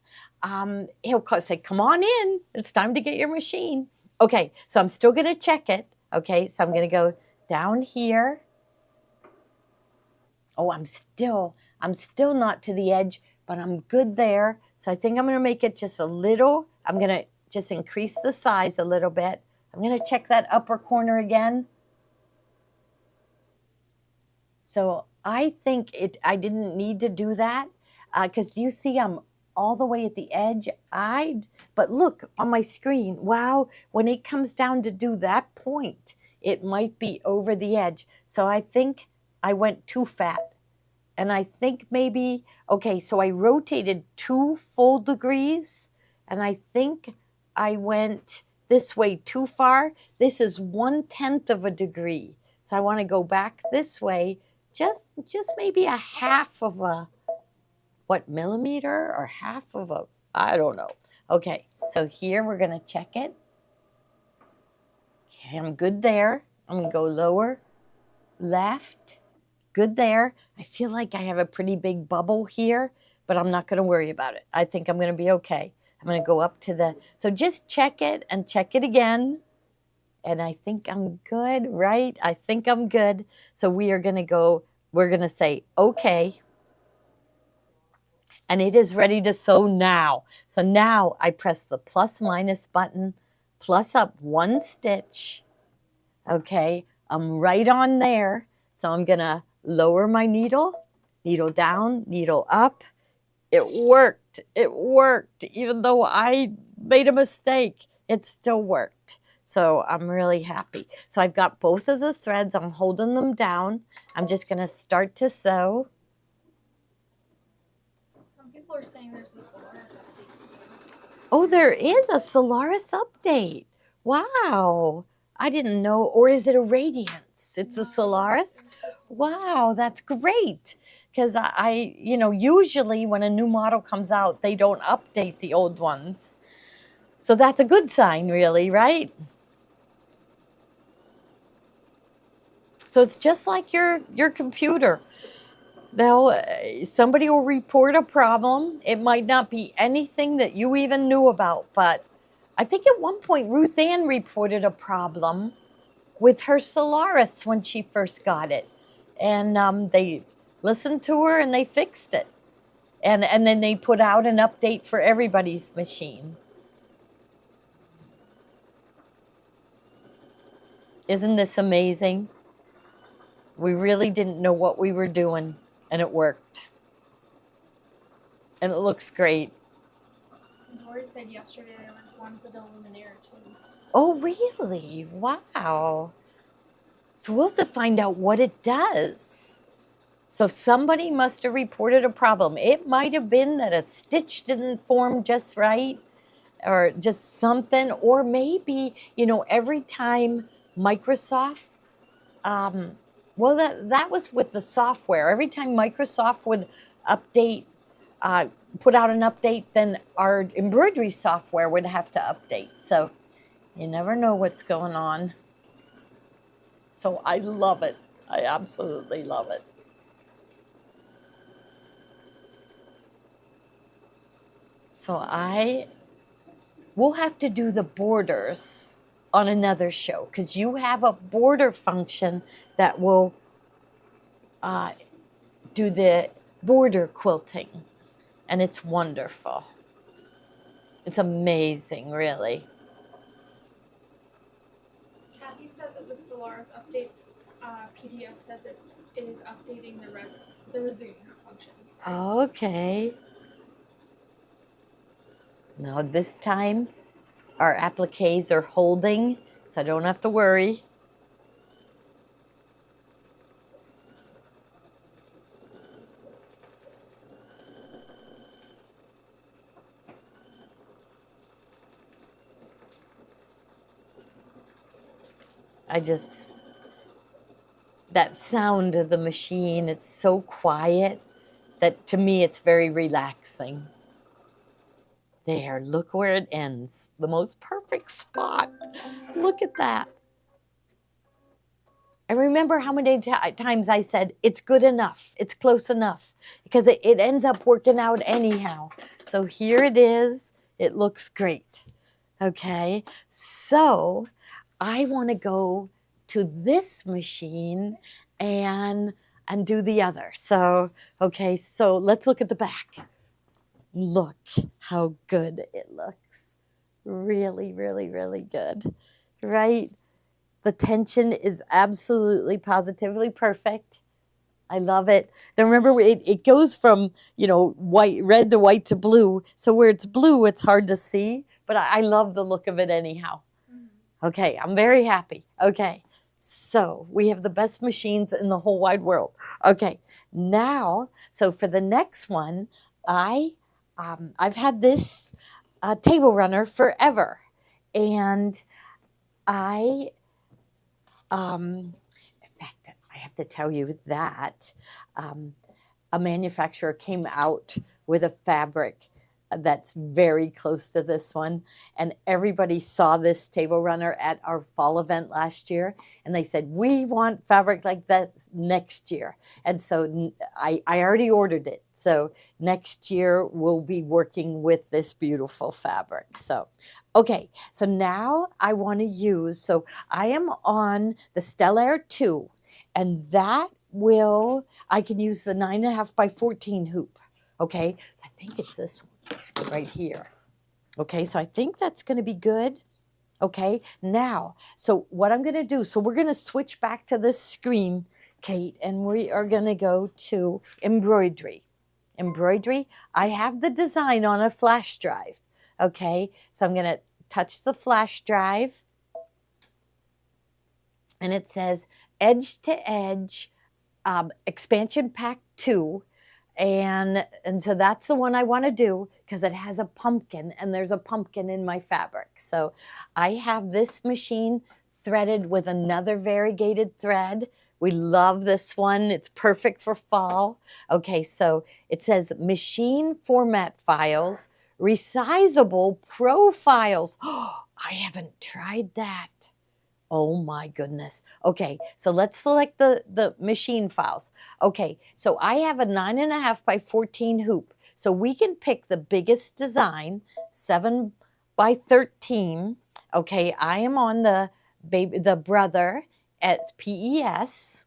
he'll say, "Come on in. It's time to get your machine." Okay, so I'm still going to check it. Okay, so I'm going to go down here. Oh, I'm still not to the edge, but I'm good there. So I think I'm going to make it just a little. I'm going to just increase the size a little bit. I'm going to check that upper corner again. So I think I didn't need to do that because you see I'm all the way at the edge. But look on my screen, wow, when it comes down to do that point, it might be over the edge. So I think I went too fat. And I think maybe, okay, so I rotated 2 full degrees, and I think I went this way too far. This is 1/10 of a degree. So I want to go back this way, just maybe a half of a, what, millimeter or half of a, I don't know. Okay, so here we're going to check it. Okay, I'm good there. I'm going to go lower, left. Good there. I feel like I have a pretty big bubble here, but I'm not going to worry about it. I think I'm going to be okay. I'm going to go up to the, so just check it and check it again. And I think I'm good, right? I think I'm good. So we are going to go, we're going to say, okay. And it is ready to sew now. So now I press the plus minus button, plus up 1 stitch. Okay, I'm right on there. So I'm going to lower my needle, needle down, needle up. It worked. It worked. Even though I made a mistake, it still worked. So I'm really happy. So I've got both of the threads. I'm holding them down. I'm just going to start to sew. Some people are saying there's a Solaris update. Oh, there is a Solaris update. Wow. I didn't know. Or is it a Radiance? It's a Solaris? Wow, that's great. Because I, you know, usually when a new model comes out, they don't update the old ones. So that's a good sign, really, right? So it's just like your computer. Somebody will report a problem. It might not be anything that you even knew about, but I think at one point Ruth Ann reported a problem with her Solaris when she first got it. And they listened to her and they fixed it. And then they put out an update for everybody's machine. Isn't this amazing? We really didn't know what we were doing, and it worked. And it looks great. Lori said yesterday there was one for the Luminaire too. Oh, really? Wow. So we'll have to find out what it does. So somebody must have reported a problem. It might have been that a stitch didn't form just right, or just something, or maybe, you know, every time Microsoft, well, that was with the software. Every time Microsoft would update, put out an update, then our embroidery software would have to update. So you never know what's going on. So I love it. I absolutely love it. So we'll have to do the borders on another show because you have a border function that will do the border quilting, and it's wonderful. It's amazing, really. Kathy said that the Solaris updates PDF says it is updating the resume function. Okay. Now this time our appliques are holding, so I don't have to worry. That sound of the machine, it's so quiet that to me it's very relaxing. There, look where it ends. The most perfect spot. Look at that. And remember how many times I said, it's good enough, it's close enough, because it ends up working out anyhow. So here it is. It looks great. Okay, so I want to go to this machine and do the other. So, okay, so let's look at the back. Look how good it looks. Really, really, really good, right? The tension is absolutely, positively perfect. I love it. Now remember, it goes from, red to white to blue. So where it's blue, it's hard to see, but I love the look of it anyhow. Okay, I'm very happy. Okay, so we have the best machines in the whole wide world. Okay, now, so for the next one, I've had this table runner forever, and in fact, I have to tell you that a manufacturer came out with a fabric that's very close to this one, and everybody saw this table runner at our fall event last year, and they said, we want fabric like that next year. And so I already ordered it, so next year we'll be working with this beautiful fabric. So okay, so now I want to use, so I am on the Stellaire 2, and I can use the 9.5 by 14 hoop. Okay, so I think it's this one right here. Okay, so I think that's going to be good. Okay, now, so what I'm going to do, so we're going to switch back to this screen, Kate, and we are going to go to embroidery. Embroidery, I have the design on a flash drive. Okay, so I'm going to touch the flash drive, and it says Edge to Edge Expansion Pack 2. And so that's the one I want to do because it has a pumpkin, and there's a pumpkin in my fabric. So I have this machine threaded with another variegated thread. We love this one. It's perfect for fall. Okay, so it says machine format files, resizable profiles. Oh, I haven't tried that. Oh my goodness. Okay, so let's select the machine files. Okay, so I have a 9.5 by 14 hoop. So we can pick the biggest design, 7 by 13. Okay, I am on the brother at PES.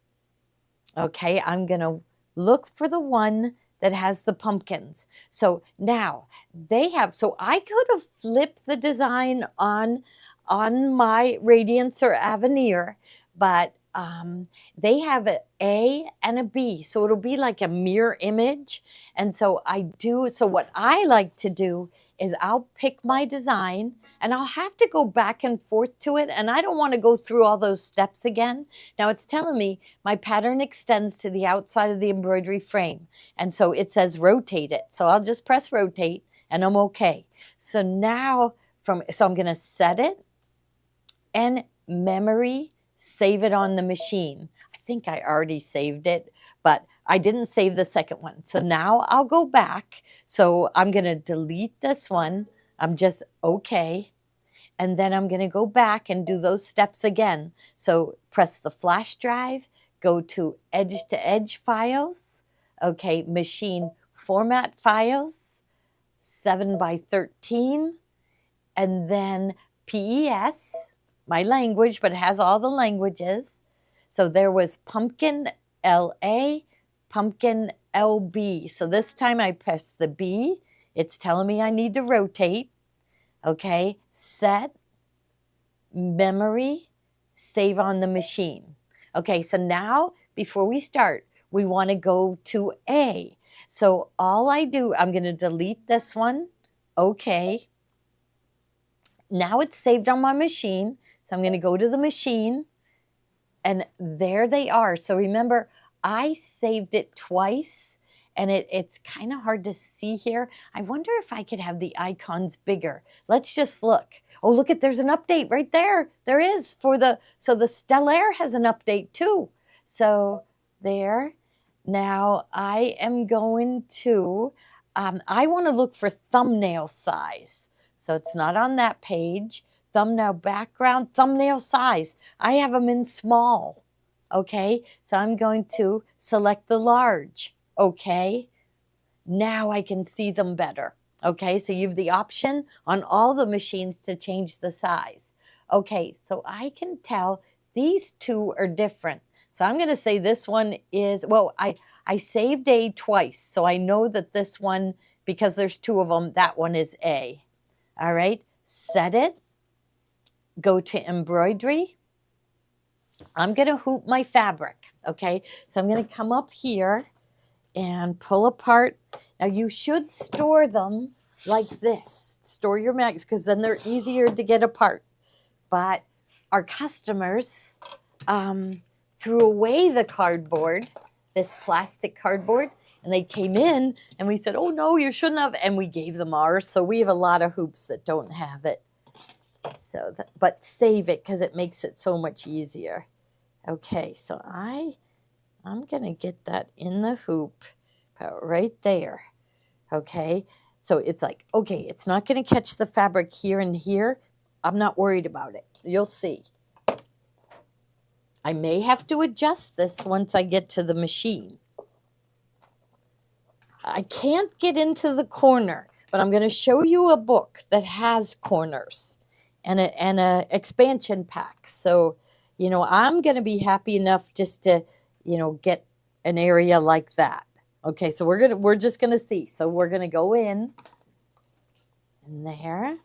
Okay, I'm gonna look for the one that has the pumpkins. So now so I could have flipped the design on my Radiance or Avenir, but they have an A and a B, so it'll be like a mirror image. And so so what I like to do is I'll pick my design, and I'll have to go back and forth to it, and I don't want to go through all those steps again. Now it's telling me my pattern extends to the outside of the embroidery frame, and so it says rotate it. So I'll just press rotate, and I'm okay. So now so I'm going to set it and memory save it on the machine. I think I already saved it, but I didn't save the second one. So now I'll go back. So I'm going to delete this one. I'm just okay. And then I'm going to go back and do those steps again. So press the flash drive, go to edge files. Okay, machine format files, 7 by 13, and then PES, my language, but it has all the languages. So there was pumpkin LA, pumpkin LB. So this time I press the B. It's telling me I need to rotate. Okay, set, memory, save on the machine. Okay, so now before we start, we want to go to A. So all I do, I'm going to delete this one. Okay. Now it's saved on my machine. So I'm going to go to the machine, and there they are. So remember, I saved it twice, and it's kind of hard to see here. I wonder if I could have the icons bigger. Let's just look. Oh, look at, there's an update right there. There is so the Stellaire has an update too. So there. Now I am going to, I want to look for thumbnail size. So it's not on that page. Thumbnail background, thumbnail size. I have them in small. Okay, so I'm going to select the large. Okay, now I can see them better. Okay, so you have the option on all the machines to change the size. Okay, so I can tell these two are different. So I'm going to say this one is, well, I saved A twice. So I know that this one, because there's two of them, that one is A. All right, set it. Go to embroidery. I'm going to hoop my fabric. Okay, so I'm going to come up here and pull apart. Now you should store them like this. Store your mags, because then they're easier to get apart. But our customers threw away the cardboard, this plastic cardboard, and they came in and we said, oh no, you shouldn't have. And we gave them ours. So we have a lot of hoops that don't have it. So, but save it because it makes it so much easier. Okay, so I'm going to get that in the hoop right there. Okay, so it's like, okay, it's not going to catch the fabric here and here. I'm not worried about it. You'll see. I may have to adjust this once I get to the machine. I can't get into the corner, but I'm going to show you a book that has corners and a expansion pack. So, you know, I'm going to be happy enough just to, you know, get an area like that. Okay, so we're just going to see. So we're going to go in there.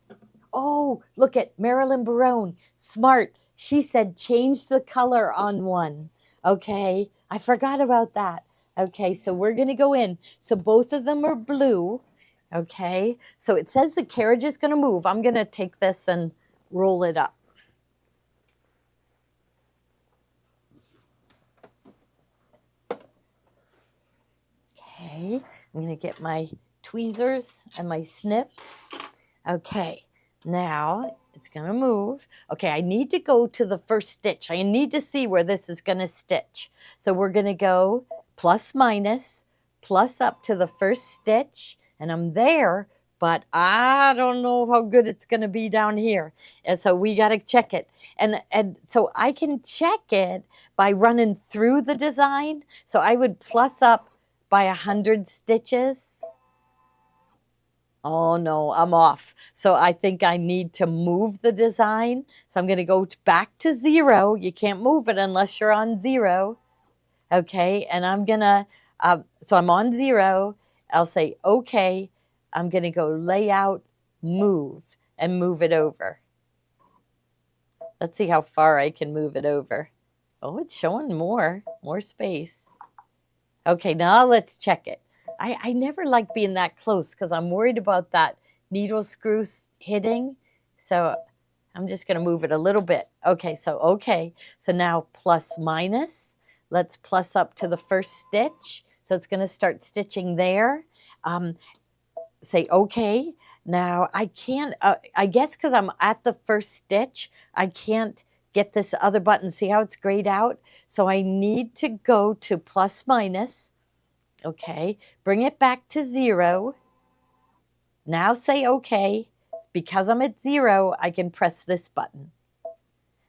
Oh, look at Marilyn Barone. Smart. She said change the color on one. Okay, I forgot about that. Okay, so we're going to go in. So both of them are blue. Okay, so it says the carriage is going to move. I'm going to take this and roll it up. Okay, I'm going to get my tweezers and my snips. Okay, now it's going to move. Okay, I need to go to the first stitch. I need to see where this is going to stitch. So we're going to go plus minus, plus up to the first stitch, and I'm there, but I don't know how good it's going to be down here. And so we got to check it. And so I can check it by running through the design. So I would plus up by 100 stitches. Oh no, I'm off. So I think I need to move the design. So I'm going to go back to 0. You can't move it unless you're on 0. Okay, and I'm going to, so I'm on 0. I'll say, okay, I'm going to go layout, move, and move it over. Let's see how far I can move it over. Oh, it's showing more space. Okay, now let's check it. I never like being that close because I'm worried about that needle screw hitting. So I'm just going to move it a little bit. Okay, so now plus minus. Let's plus up to the first stitch. So it's going to start stitching there. Say okay. Now I can't, I guess because I'm at the first stitch, I can't get this other button. See how it's grayed out? So I need to go to plus minus. Okay, bring it back to 0. Now say okay. Because I'm at 0, I can press this button.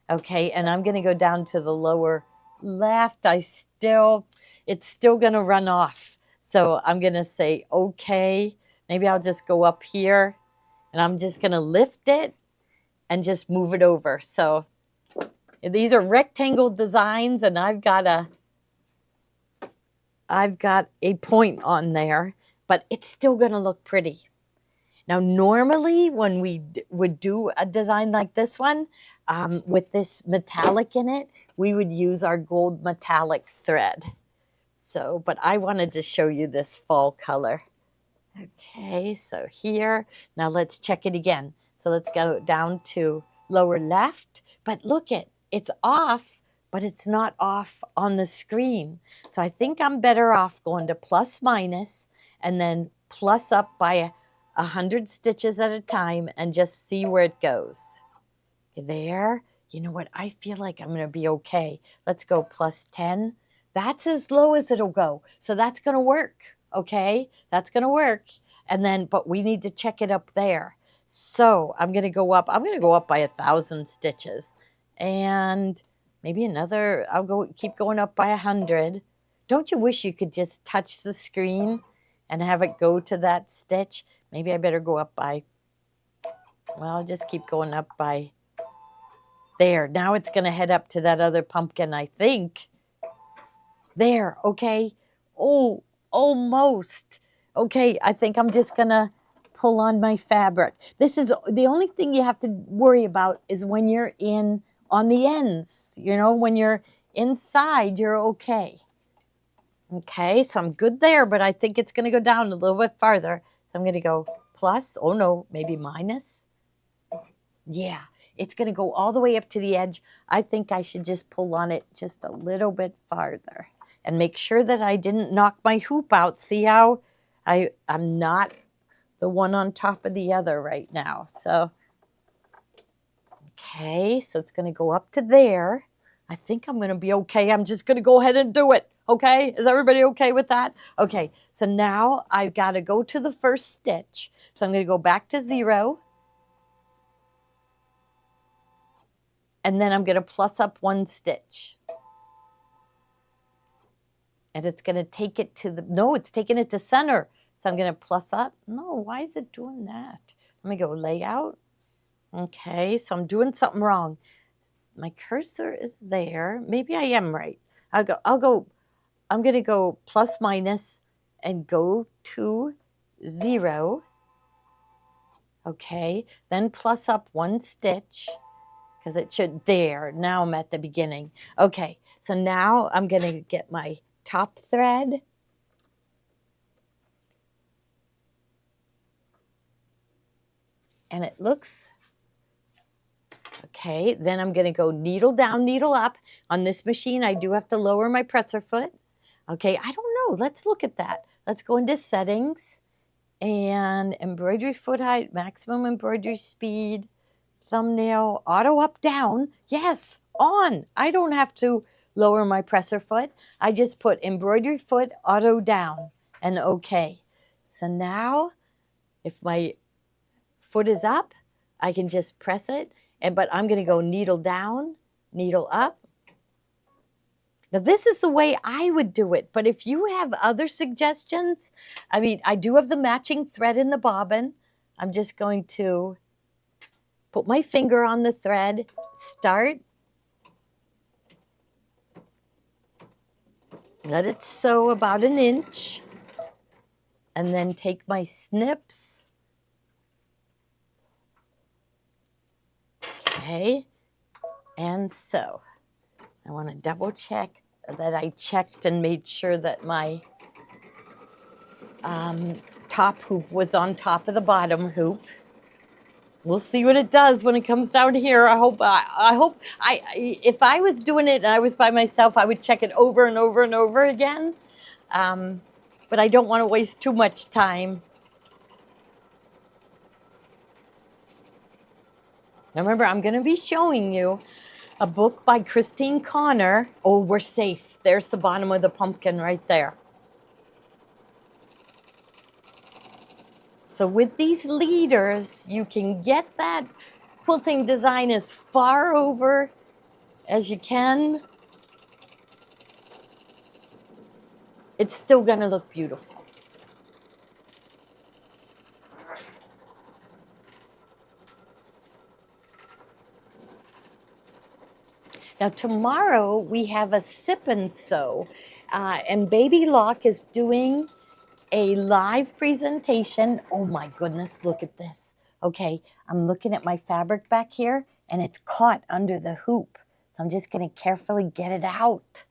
Okay, and I'm going to go down to the lower left. It's still going to run off. So I'm going to say okay. Maybe I'll just go up here and I'm just going to lift it and just move it over. So these are rectangle designs, and I've got a point on there, but it's still going to look pretty. Now, normally when we would do a design like this one, with this metallic in it, we would use our gold metallic thread. So, but I wanted to show you this fall color. Okay, so here, now let's check it again. So let's go down to lower left, but look it's off, but it's not off on the screen. So I think I'm better off going to plus minus and then plus up by 100 stitches at a time and just see where it goes. There, you know what? I feel like I'm going to be okay. Let's go plus 10. That's as low as it'll go. So that's going to work. Okay, that's going to work. And then, but we need to check it up there. So I'm going to go up. I'm going to go up by 1,000 stitches, and maybe another. Keep going up by 100. Don't you wish you could just touch the screen and have it go to that stitch? Maybe I better go up by. Well, I'll just keep going up by. There. Now it's going to head up to that other pumpkin, I think. There. Okay. Oh. Almost. Okay, I think I'm just gonna pull on my fabric. This is the only thing you have to worry about is when you're in on the ends. You know, when you're inside, you're okay. Okay, so I'm good there, but I think it's gonna go down a little bit farther. So I'm gonna go plus, oh no, maybe minus. Yeah, it's gonna go all the way up to the edge. I think I should just pull on it just a little bit farther. And make sure that I didn't knock my hoop out. See how I'm not the one on top of the other right now. So, okay, so it's going to go up to there. I think I'm going to be okay. I'm just going to go ahead and do it. Okay, is everybody okay with that? Okay, so now I've got to go to the first stitch. So I'm going to go back to 0. And then I'm going to plus up 1 stitch. And it's going to take it to the, no, it's taking it to center. So I'm going to plus up. No, why is it doing that? Let me go layout. Okay, so I'm doing something wrong. My cursor is there. Maybe I am right. I'm going to go plus minus and go to 0. Okay, then plus up 1 stitch because it should, there. Now I'm at the beginning. Okay, so now I'm going to get my top thread, and it looks okay. Then I'm going to go needle down, needle up. On this machine, I do have to lower my presser foot. Okay, I don't know. Let's look at that. Let's go into settings and embroidery foot height, maximum embroidery speed, thumbnail, auto up, down. Yes, on. I don't have to lower my presser foot. I just put embroidery foot, auto down, and okay. So now if my foot is up, I can just press it, but I'm going to go needle down, needle up. Now this is the way I would do it, but if you have other suggestions, I mean, I do have the matching thread in the bobbin. I'm just going to put my finger on the thread, start, let it sew about 1 inch, and then take my snips. Okay, and sew. I want to double check that I checked and made sure that my top hoop was on top of the bottom hoop. We'll see what it does when it comes down here. I hope if I was doing it and I was by myself, I would check it over and over and over again. But I don't want to waste too much time. Now remember, I'm going to be showing you a book by Christine Connor. Oh, we're safe. There's the bottom of the pumpkin right there. So with these leaders, you can get that quilting design as far over as you can. It's still going to look beautiful. Now tomorrow we have a sip and sew, and Baby Lock is doing a live presentation. Oh my goodness, look at this. Okay, I'm looking at my fabric back here and it's caught under the hoop. So I'm just gonna carefully get it out.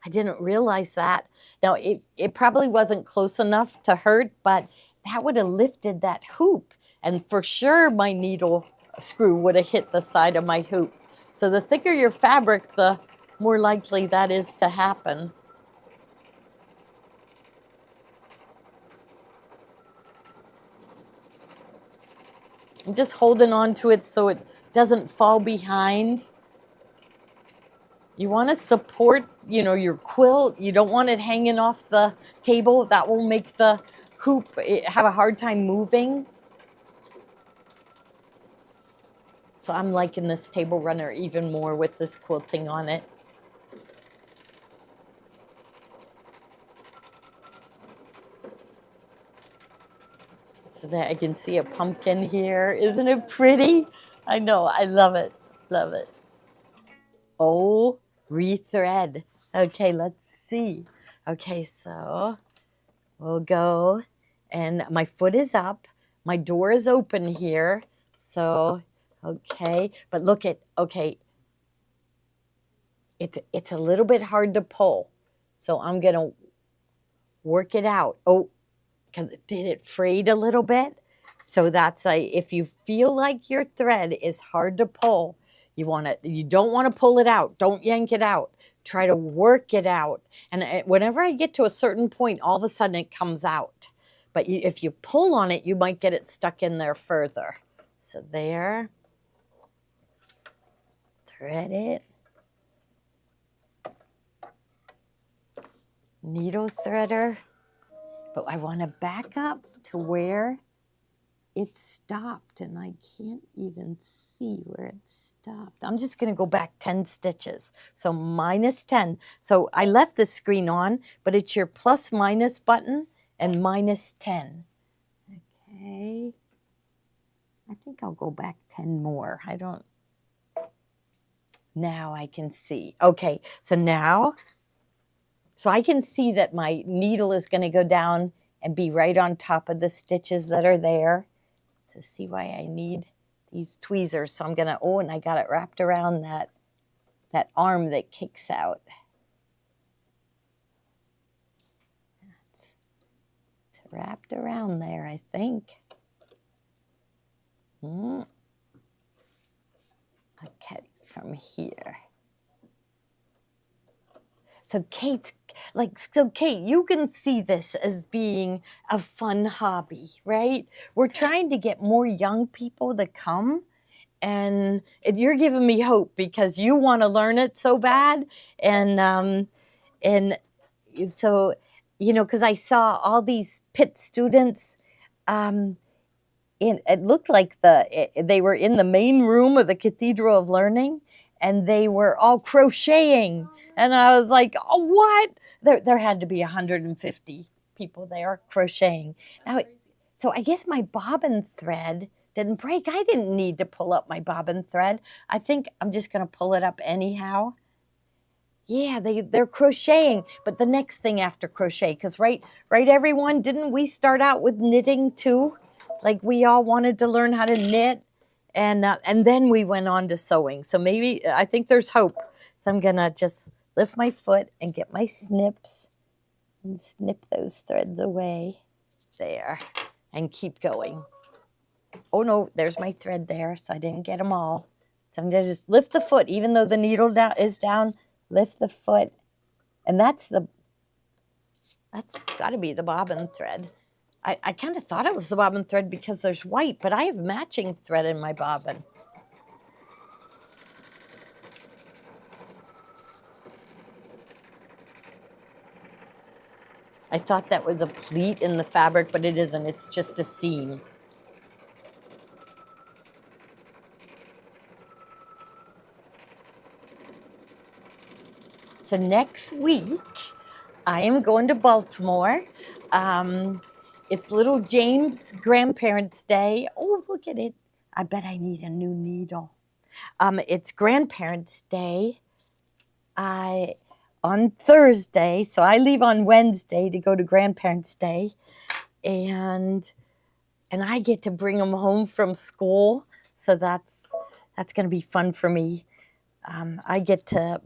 I didn't realize that. Now it probably wasn't close enough to hurt, but that would have lifted that hoop. And for sure my needle screw would have hit the side of my hoop. So the thicker your fabric, the more likely that is to happen. I'm just holding on to it so it doesn't fall behind. You want to support, your quilt. You don't want it hanging off the table. That will make the hoop have a hard time moving. So I'm liking this table runner even more with this quilting on it. So that I can see a pumpkin here. Isn't it pretty? I know, I love it, love it. Oh, rethread. Okay, let's see. Okay, so we'll go, and my foot is up. My door is open here. So, okay, but look at, okay, it's a little bit hard to pull. So I'm gonna work it out. Oh, because it frayed a little bit. So that's if you feel like your thread is hard to pull, you don't want to pull it out. Don't yank it out. Try to work it out. And whenever I get to a certain point, all of a sudden it comes out. But if you pull on it, you might get it stuck in there further. So there. Thread it. Needle threader. But I want to back up to where it stopped, and I can't even see where it stopped. I'm just going to go back 10 stitches. So minus 10. So I left the screen on, but it's your plus minus button and minus 10. Okay. I think I'll go back 10 more. Now I can see. Okay, so now, so I can see that my needle is going to go down and be right on top of the stitches that are there. So see why I need these tweezers. So I'm going to, and I got it wrapped around that arm that kicks out. It's wrapped around there, I think. Okay, from here. So Kate, you can see this as being a fun hobby, right? We're trying to get more young people to come, and you're giving me hope because you want to learn it so bad. And so, because I saw all these Pitt students, it looked like they were in the main room of the Cathedral of Learning, and they were all crocheting. And I was like, oh, what? There had to be 150 people there crocheting. Now, so I guess my bobbin thread didn't break. I didn't need to pull up my bobbin thread. I think I'm just going to pull it up anyhow. Yeah, they're crocheting. But the next thing after crochet, because right, everyone, didn't we start out with knitting too? Like we all wanted to learn how to knit. And then we went on to sewing. So maybe, I think there's hope. So I'm going to just lift my foot and get my snips and snip those threads away there and keep going. Oh no, there's my thread there, so I didn't get them all. So I'm going to just lift the foot, even though the needle is down, lift the foot. And that's got to be the bobbin thread. I kind of thought it was the bobbin thread because there's white, but I have matching thread in my bobbin. I thought that was a pleat in the fabric, but it isn't. It's just a seam. So next week, I am going to Baltimore. It's little James' grandparents' day. Oh, look at it. I bet I need a new needle. It's grandparents' day. on Thursday, so I leave on Wednesday to go to Grandparents' Day, and I get to bring him home from school, so that's going to be fun for me. I get to,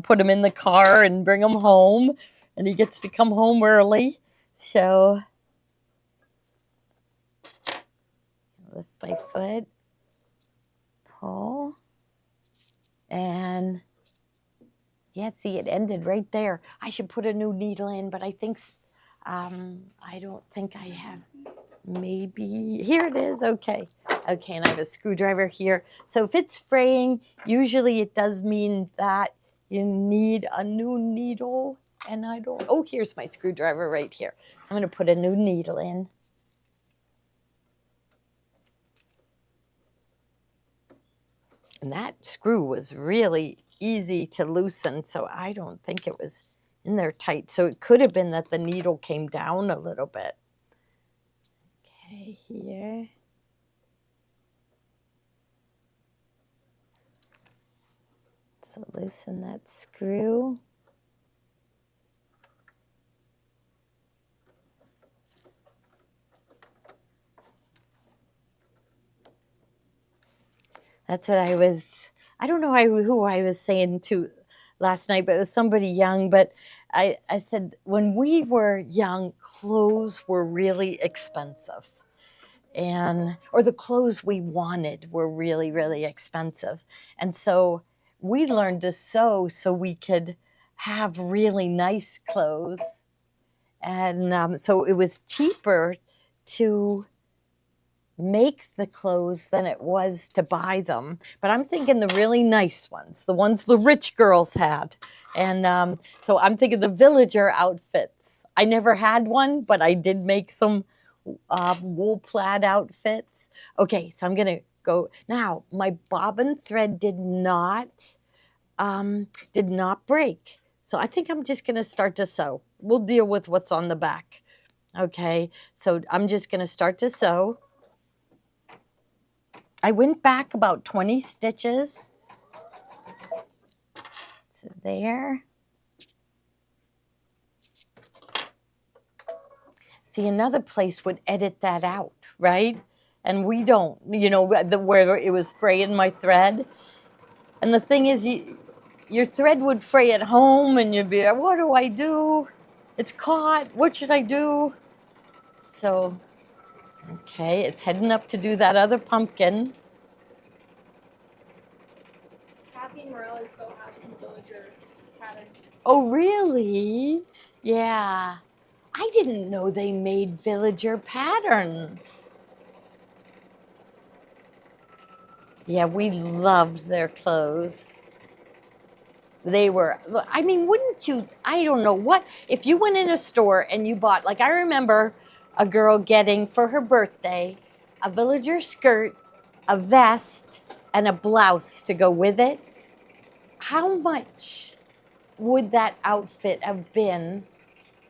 put him in the car and bring him home, and he gets to come home early. So lift my foot, pull, and yeah, see, it ended right there. I should put a new needle in, but I think I don't think I have. Maybe here it is. Okay, and I have a screwdriver here. So if it's fraying, usually it does mean that you need a new needle. And I don't. Oh, here's my screwdriver right here. So I'm going to put a new needle in. And that screw was really easy to loosen, so I don't think it was in there tight. So it could have been that the needle came down a little bit. Okay, here. So loosen that screw. That's what I don't know who I was saying to last night, but it was somebody young. But I said, when we were young, clothes were really expensive. Or the clothes we wanted were really, really expensive. And so we learned to sew so we could have really nice clothes. And so it was cheaper to make the clothes than it was to buy them. But I'm thinking the really nice ones, the ones the rich girls had. And so I'm thinking the villager outfits. I never had one, but I did make some wool plaid outfits. Okay, so I'm gonna go now. My bobbin thread did not break, so I think I'm just gonna start to sew. We'll deal with what's on the back. Okay, so I'm just gonna start to sew. I went back about 20 stitches. So there. See, another place would edit that out, right? And we don't, where it was fraying my thread. And the thing is, your thread would fray at home, and you'd be like, what do I do? It's caught. What should I do? So, okay, it's heading up to do that other pumpkin. Kathy Morelli still has some villager patterns. Oh, really? Yeah. I didn't know they made villager patterns. Yeah, we loved their clothes. They were, I mean, wouldn't you, I don't know what, if you went in a store and you bought, like I remember a girl getting for her birthday a villager skirt, a vest, and a blouse to go with it. How much would that outfit have been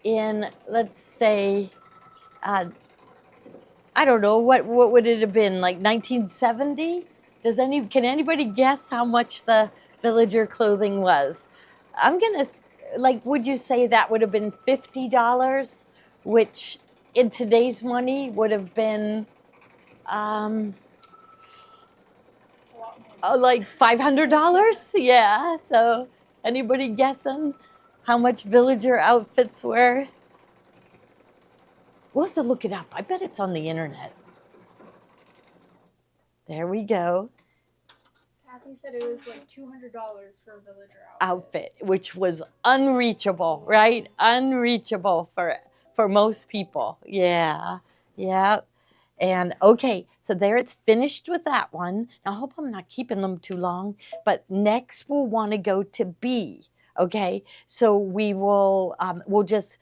in, let's say, I don't know, what would it have been, like 1970? Can anybody guess how much the villager clothing was? I'm gonna, would you say that would have been $50, which in today's money would have been like $500? Yeah, so anybody guessing how much villager outfits were? We'll have to look it up. I bet it's on the internet. There we go. Kathy said it was like $200 for a villager outfit, which was unreachable, right? Unreachable for most people. Yeah. And okay, so there it's finished with that one. Now, I hope I'm not keeping them too long, but next we'll want to go to B. Okay, so we'll just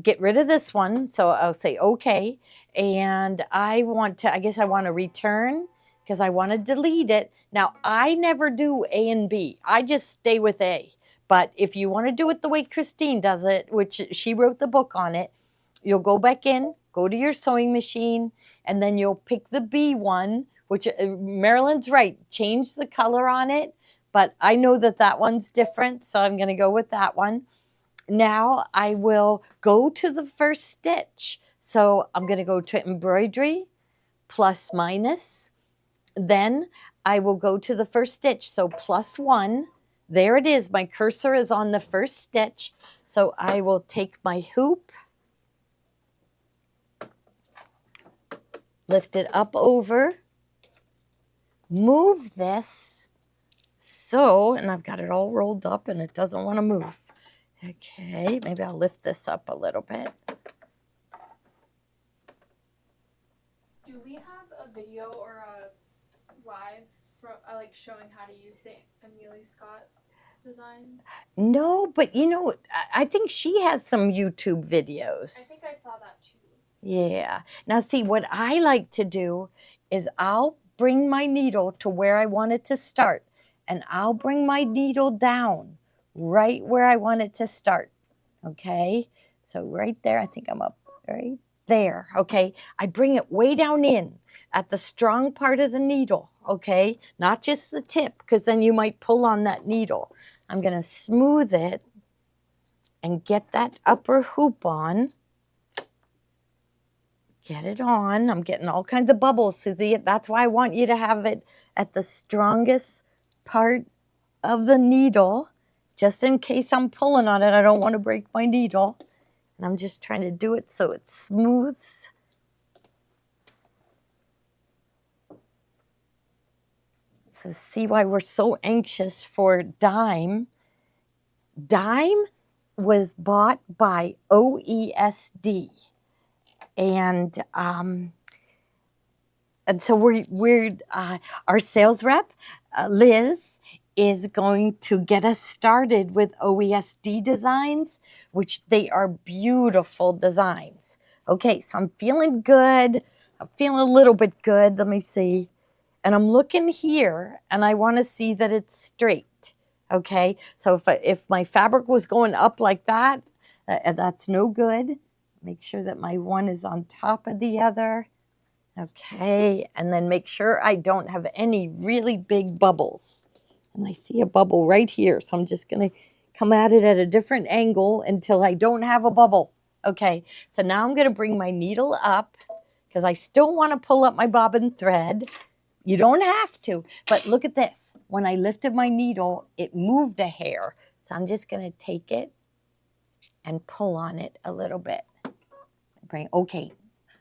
get rid of this one. So I'll say okay, and I guess I want to return because I want to delete it. Now, I never do A and B. I just stay with A. But if you want to do it the way Christine does it, which she wrote the book on it, you'll go back in, go to your sewing machine, and then you'll pick the B one, which Marilyn's right, change the color on it, but I know that that one's different, so I'm going to go with that one. Now I will go to the first stitch. So I'm going to go to embroidery, plus minus. Then I will go to the first stitch. So +1. There it is. My cursor is on the first stitch. So I will take my hoop, lift it up over, move this. So, and I've got it all rolled up and it doesn't want to move. Okay, maybe I'll lift this up a little bit. Do we have a video or a live from like showing how to use the Amelia Scott designs? No, but you know, I think she has some YouTube videos. I think I saw that too. Yeah. Now, see, what I like to do is I'll bring my needle to where I want it to start, and I'll bring my needle down right where I want it to start. Okay. So right there, I think I'm up right there. Okay. I bring it way down in at the strong part of the needle. Okay. Not just the tip, because then you might pull on that needle. I'm going to smooth it and get that upper hoop on. Get it on. I'm getting all kinds of bubbles. So that's why I want you to have it at the strongest part of the needle, just in case I'm pulling on it. I don't want to break my needle. And I'm just trying to do it so it smooths. So see why we're so anxious for Dime. Dime was bought by OESD. And so our sales rep, Liz, is going to get us started with OESD designs, which they are beautiful designs. Okay, so I'm feeling good. I'm feeling a little bit good. Let me see. And I'm looking here, and I want to see that it's straight. Okay, so if my fabric was going up like that, that's no good. Make sure that my one is on top of the other. Okay, and then make sure I don't have any really big bubbles. And I see a bubble right here, so I'm just going to come at it at a different angle until I don't have a bubble. Okay, so now I'm going to bring my needle up because I still want to pull up my bobbin thread. You don't have to, but look at this. When I lifted my needle, it moved a hair. So I'm just going to take it and pull on it a little bit. Okay,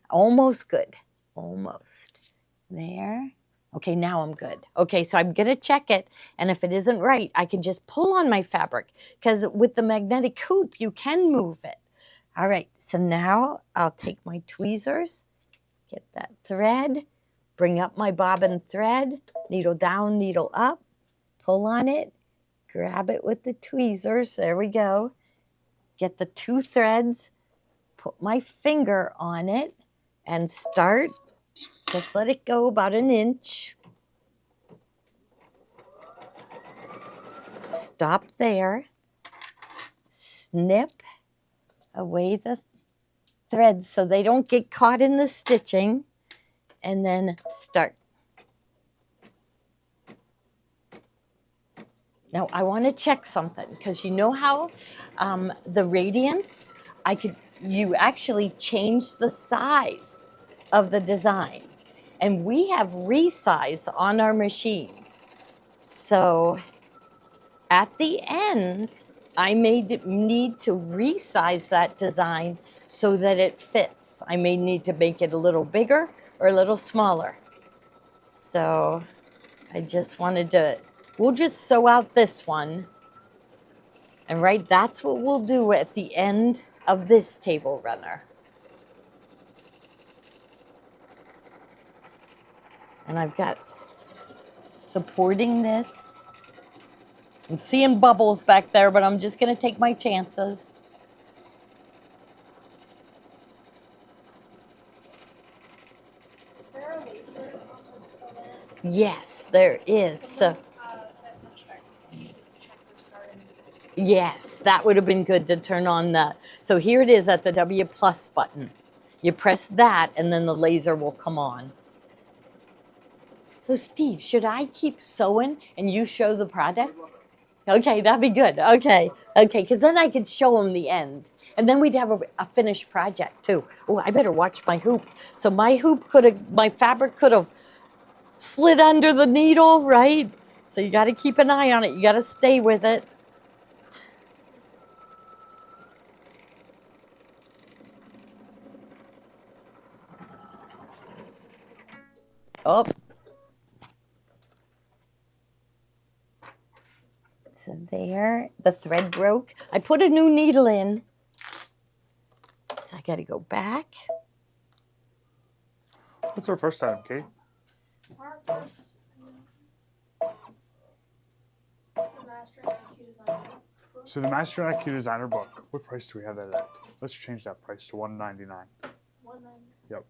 almost good. Almost. There. Okay, now I'm good. Okay, so I'm going to check it, and if it isn't right, I can just pull on my fabric, because with the magnetic hoop, you can move it. All right, so now I'll take my tweezers, get that thread, bring up my bobbin thread, needle down, needle up, pull on it, grab it with the tweezers. There we go. Get the two threads, put my finger on it, and start. Just let it go about an inch. Stop there. Snip away the threads so they don't get caught in the stitching. And then start. Now I want to check something, because you know how the radiance, you actually change the size of the design. And we have resize on our machines. So at the end, I may need to resize that design so that it fits. I may need to make it a little bigger or a little smaller. So I just wanted to, we'll just sew out this one. And that's what we'll do at the end of this table runner. And I've got supporting this. I'm seeing bubbles back there, but I'm just going to take my chances. Is there a laser on the stove? Yes, there is. So, yes, that would have been good to turn on the. So here it is at the W+ button. You press that, and then the laser will come on. So Steve, should I keep sewing and you show the product? Okay, that'd be good. Okay, because then I could show them the end. And then we'd have a finished project too. Oh, I better watch my hoop. So my fabric could have slid under the needle, right? So you got to keep an eye on it. You got to stay with it. Oh. So there, the thread broke. I put a new needle in. So I got to go back. What's our first item, Kate? Our first, the Master IQ Design book. So the Master IQ Designer book. What price do we have that at? Let's change that price to $199. $1.99. Yep.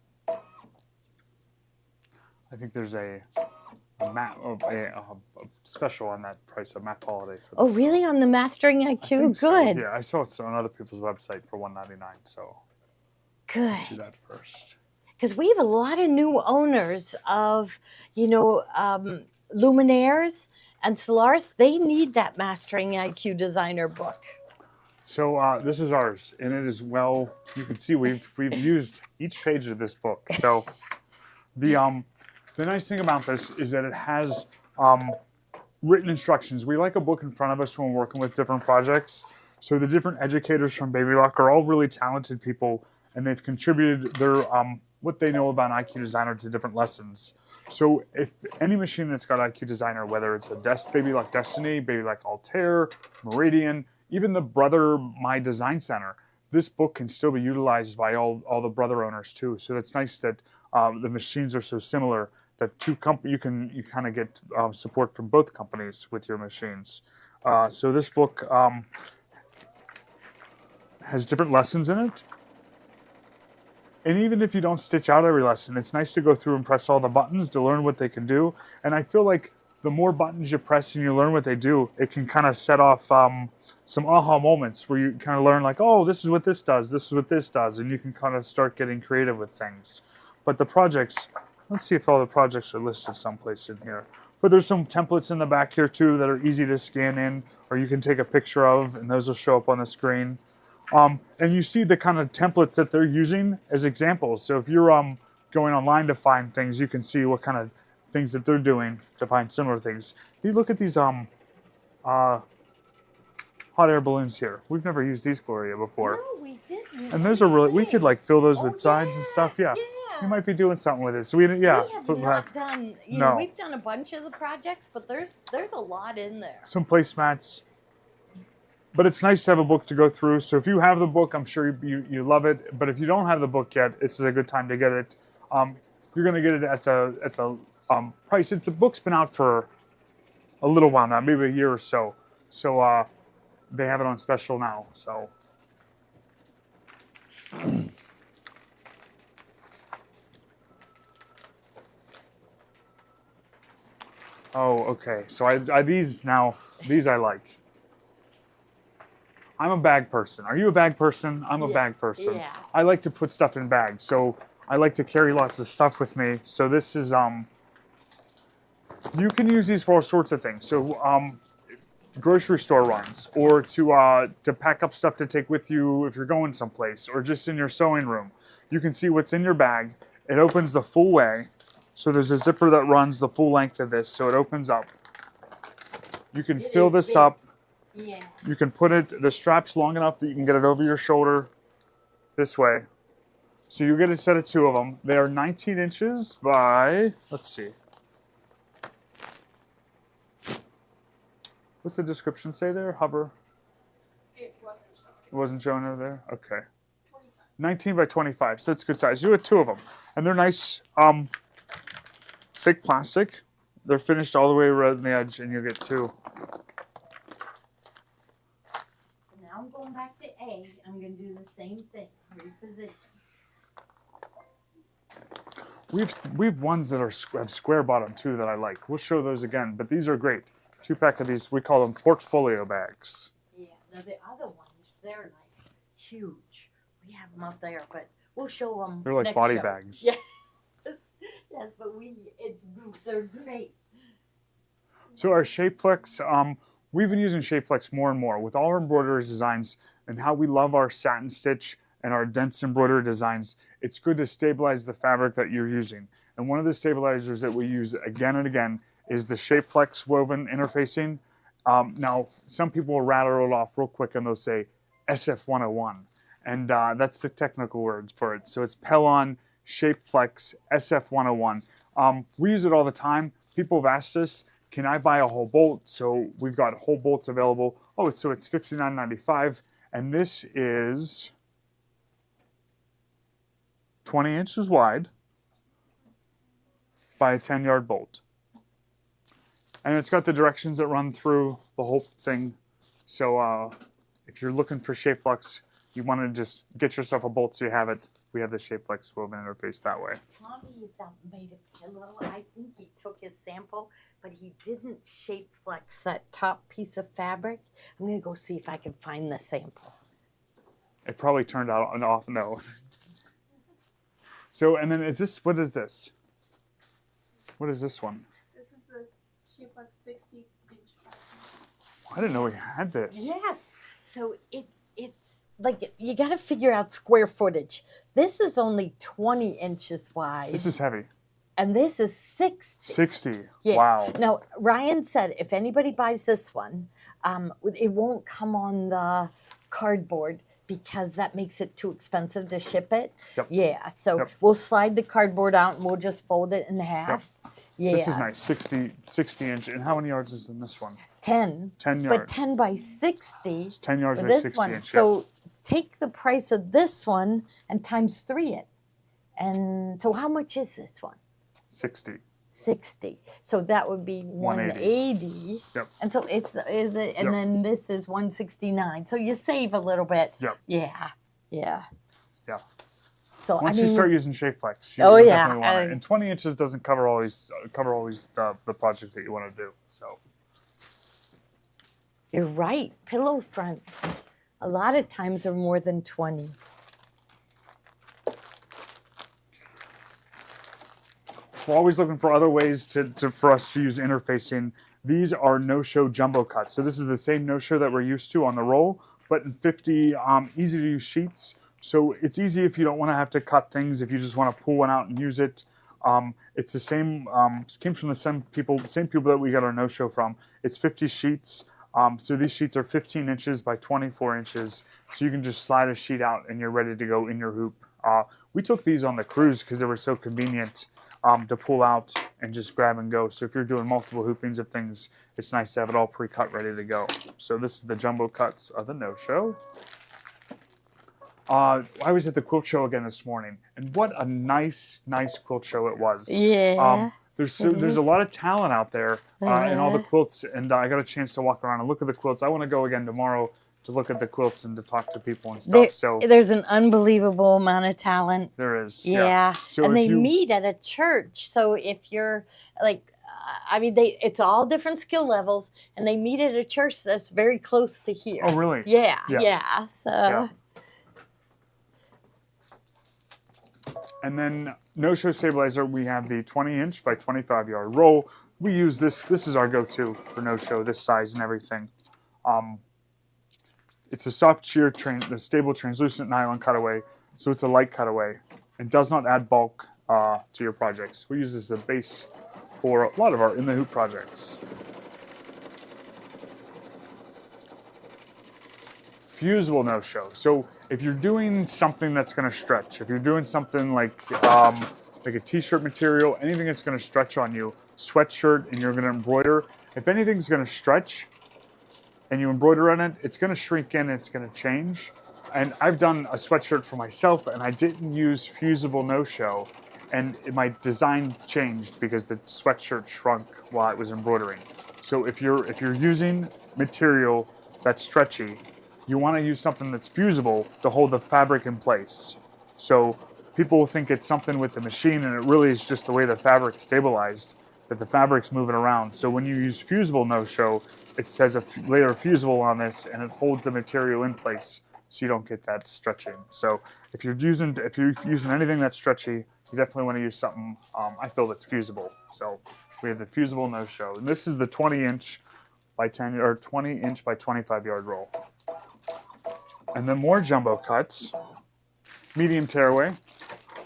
I think there's a special on that price, a map holiday. For this. Oh, really? On the Mastering IQ? So. Good. Yeah, I saw it on other people's website for $199. So good. Let's do that first. Because we have a lot of new owners of, luminaires and Solaris. They need that Mastering IQ Designer book. So this is ours, and it is you can see we've used each page of this book. So the nice thing about this is that it has written instructions. We like a book in front of us when we're working with different projects. So the different educators from Baby Lock are all really talented people, and they've contributed their what they know about IQ Designer to different lessons. So if any machine that's got IQ Designer, whether it's a Baby Lock Destiny, Baby Lock Altair, Meridian, even the Brother My Design Center, this book can still be utilized by all the Brother owners too. So it's nice that the machines are so similar that you kind of get support from both companies with your machines. So this book has different lessons in it. And even if you don't stitch out every lesson, it's nice to go through and press all the buttons to learn what they can do. And I feel like the more buttons you press and you learn what they do, it can kind of set off some aha moments where you kind of learn like, oh, this is what this does, this is what this does, and you can kind of start getting creative with things. But the projects, let's see if all the projects are listed someplace in here. But there's some templates in the back here too that are easy to scan in, or you can take a picture of, and those will show up on the screen. And you see the kind of templates that they're using as examples. So if you're going online to find things, you can see what kind of things that they're doing to find similar things. You look at these hot air balloons here. We've never used these, Gloria, before. No, we didn't. And those are really, we could like fill those with sides and stuff. Yeah. You might be doing something with it. So we We have not done, No. we've done a bunch of the projects, but there's a lot in there. some placemats. But it's nice to have a book to go through. So if you have the book, I'm sure you love it. But if you don't have the book yet, this is a good time to get it. You're going to get it at the price. The book's been out for a little while now, maybe a year or so. So they have it on special now. So oh, okay. So these I like. I'm a bag person. Are you a bag person? I'm a bag person. Yeah. I like to put stuff in bags. So I like to carry lots of stuff with me. So this is you can use these for all sorts of things. So grocery store runs, or to pack up stuff to take with you if you're going someplace, or just in your sewing room. You can see what's in your bag. It opens the full way. So there's a zipper that runs the full length of this. So it opens up. You can fill this up. Yeah. You can put the strap's long enough that you can get it over your shoulder this way. So you get a set of two of them. They are 19 inches by, let's see. What's the description say there? Hover. It wasn't showing. It wasn't shown over there? Okay. 25. 19 by 25, so it's good size. You get two of them. And they're nice, thick plastic. They're finished all the way around the edge, and you get two. Now I'm going back to A. I'm going to do the same thing. Reposition. We've ones that have square bottom too that I like. We'll show those again, but these are great. 2-pack of these, we call them portfolio bags. Yeah. Now the other ones, they're like huge. We have them up there, but we'll show them. They're like next body show. bags. Yeah. Yes, but they're great. So our Shapeflex, we've been using Shapeflex more and more with all our embroidery designs and how we love our satin stitch and our dense embroidery designs. It's good to stabilize the fabric that you're using. And one of the stabilizers that we use again and again is the Shapeflex woven interfacing. Now, some people will rattle it off real quick and they'll say SF101. And that's the technical words for it. So it's Pellon Shapeflex SF101. We use it all the time. People have asked us, can I buy a whole bolt? So we've got whole bolts available. Oh, so it's $59.95. And this is 20 inches wide by a 10-yard bolt. And it's got the directions that run through the whole thing. So if you're looking for Shapeflex, you want to just get yourself a bolt so you have it. We have the Shapeflex woven interface that way. Tommy has made a pillow. I think he took his sample, but he didn't Shapeflex that top piece of fabric. I'm going to go see if I can find the sample. It probably turned out off. No. So, and then what is this? What is this one? This is the Shapeflex 60-inch pattern. I didn't know we had this. Yes. So it's like you got to figure out square footage. This is only 20 inches wide. This is heavy. And this is 60. 60. Yeah. Wow. Now, Ryan said if anybody buys this one, it won't come on the cardboard because that makes it too expensive to ship it. Yep. Yeah, so Yep. we'll slide the cardboard out and we'll just fold it in half. Yeah. This is nice. 60 inch. And how many yards is in this one? 10. 10 yards. But 10 by 60. It's 10 yards for by this 60 one. inch. So take the price of this one and times 3 it. And so how much is this one? 60. 60. So that would be 180. Yep. And so and Yep. then this is 169. So you save a little bit. Yep. Yeah. Yeah. So Once I mean, you start using Shapeflex, you Oh, definitely yeah, want it. And 20 inches doesn't cover always the project that you want to do. So you're right. Pillow fronts a lot of times are more than 20. we're always looking for other ways for us to use interfacing. These are no-show jumbo cuts. So this is the same no-show that we're used to on the roll, but in 50 easy-to-use sheets. So it's easy if you don't want to have to cut things, if you just want to pull one out and use it. It's the same, it came from the same people that we got our no-show from. It's 50 sheets. So these sheets are 15 inches by 24 inches. So you can just slide a sheet out and you're ready to go in your hoop. We took these on the cruise because they were so convenient to pull out and just grab and go. So if you're doing multiple hoopings of things, it's nice to have it all pre-cut, ready to go. So this is the jumbo cuts of the no-show. I was at the quilt show again this morning, and what a nice quilt show it was. Yeah. There's a lot of talent out there in all the quilts, and I got a chance to walk around and look at the quilts. I want to go again tomorrow to look at the quilts and to talk to people and stuff. So there's an unbelievable amount of talent. there is. Yeah. So and if they you- meet at a church. So if you're like, it's all different skill levels, and they meet at a church that's very close to here. Oh, really? Yeah. Yeah. So. Yeah. And then no-show stabilizer, we have the 20-inch by 25-yard roll. We use this. This is our go-to for no-show, this size and everything. It's a soft sheer, stable translucent nylon cutaway, so it's a light cutaway and does not add bulk to your projects. We use this as a base for a lot of our in-the-hoop projects. Fusible no-show. So if you're doing something that's going to stretch, if you're doing something like a t-shirt material, anything that's going to stretch on you, sweatshirt, and you're going to embroider, if anything's going to stretch and you embroider on it, it's going to shrink in and it's going to change. And I've done a sweatshirt for myself, and I didn't use fusible no-show, and my design changed because the sweatshirt shrunk while I was embroidering. So if you're using material that's stretchy, you want to use something that's fusible to hold the fabric in place. So people will think it's something with the machine, and it really is just the way the fabric's stabilized, that the fabric's moving around. So when you use fusible no-show, it says a layer of fusible on this, and it holds the material in place so you don't get that stretching. So if you're using anything that's stretchy, you definitely want to use something, I feel, that's fusible. So we have the fusible no-show. And this is the 20-inch by 10 or 20-inch by 25-yard roll. And then more jumbo cuts, medium tearaway.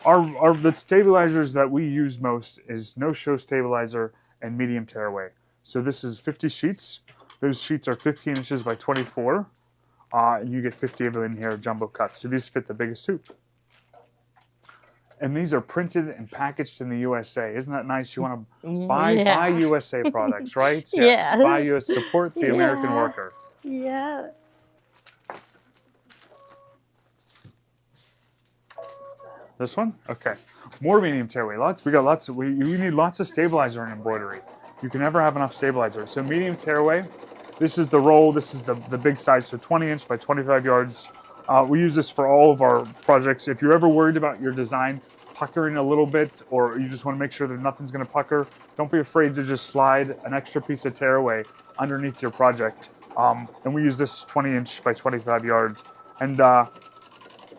The stabilizers that we use most is no-show stabilizer and medium tearaway. So this is 50 sheets. Those sheets are 15 inches by 24. And you get 50 of them in here, jumbo cuts. So these fit the biggest hoop. And these are printed and packaged in the USA. Isn't that nice? You want to buy USA products, right? Yes. Buy US, support the American worker. Yeah. This one? Okay. More medium tearaway. We need lots of stabilizer in embroidery. You can never have enough stabilizer. So medium tearaway. This is the roll. This is the big size, so 20 inch by 25 yards. We use this for all of our projects. If you're ever worried about your design puckering a little bit, or you just want to make sure that nothing's going to pucker, don't be afraid to just slide an extra piece of tearaway underneath your project. And we use this 20 inch by 25 yards. And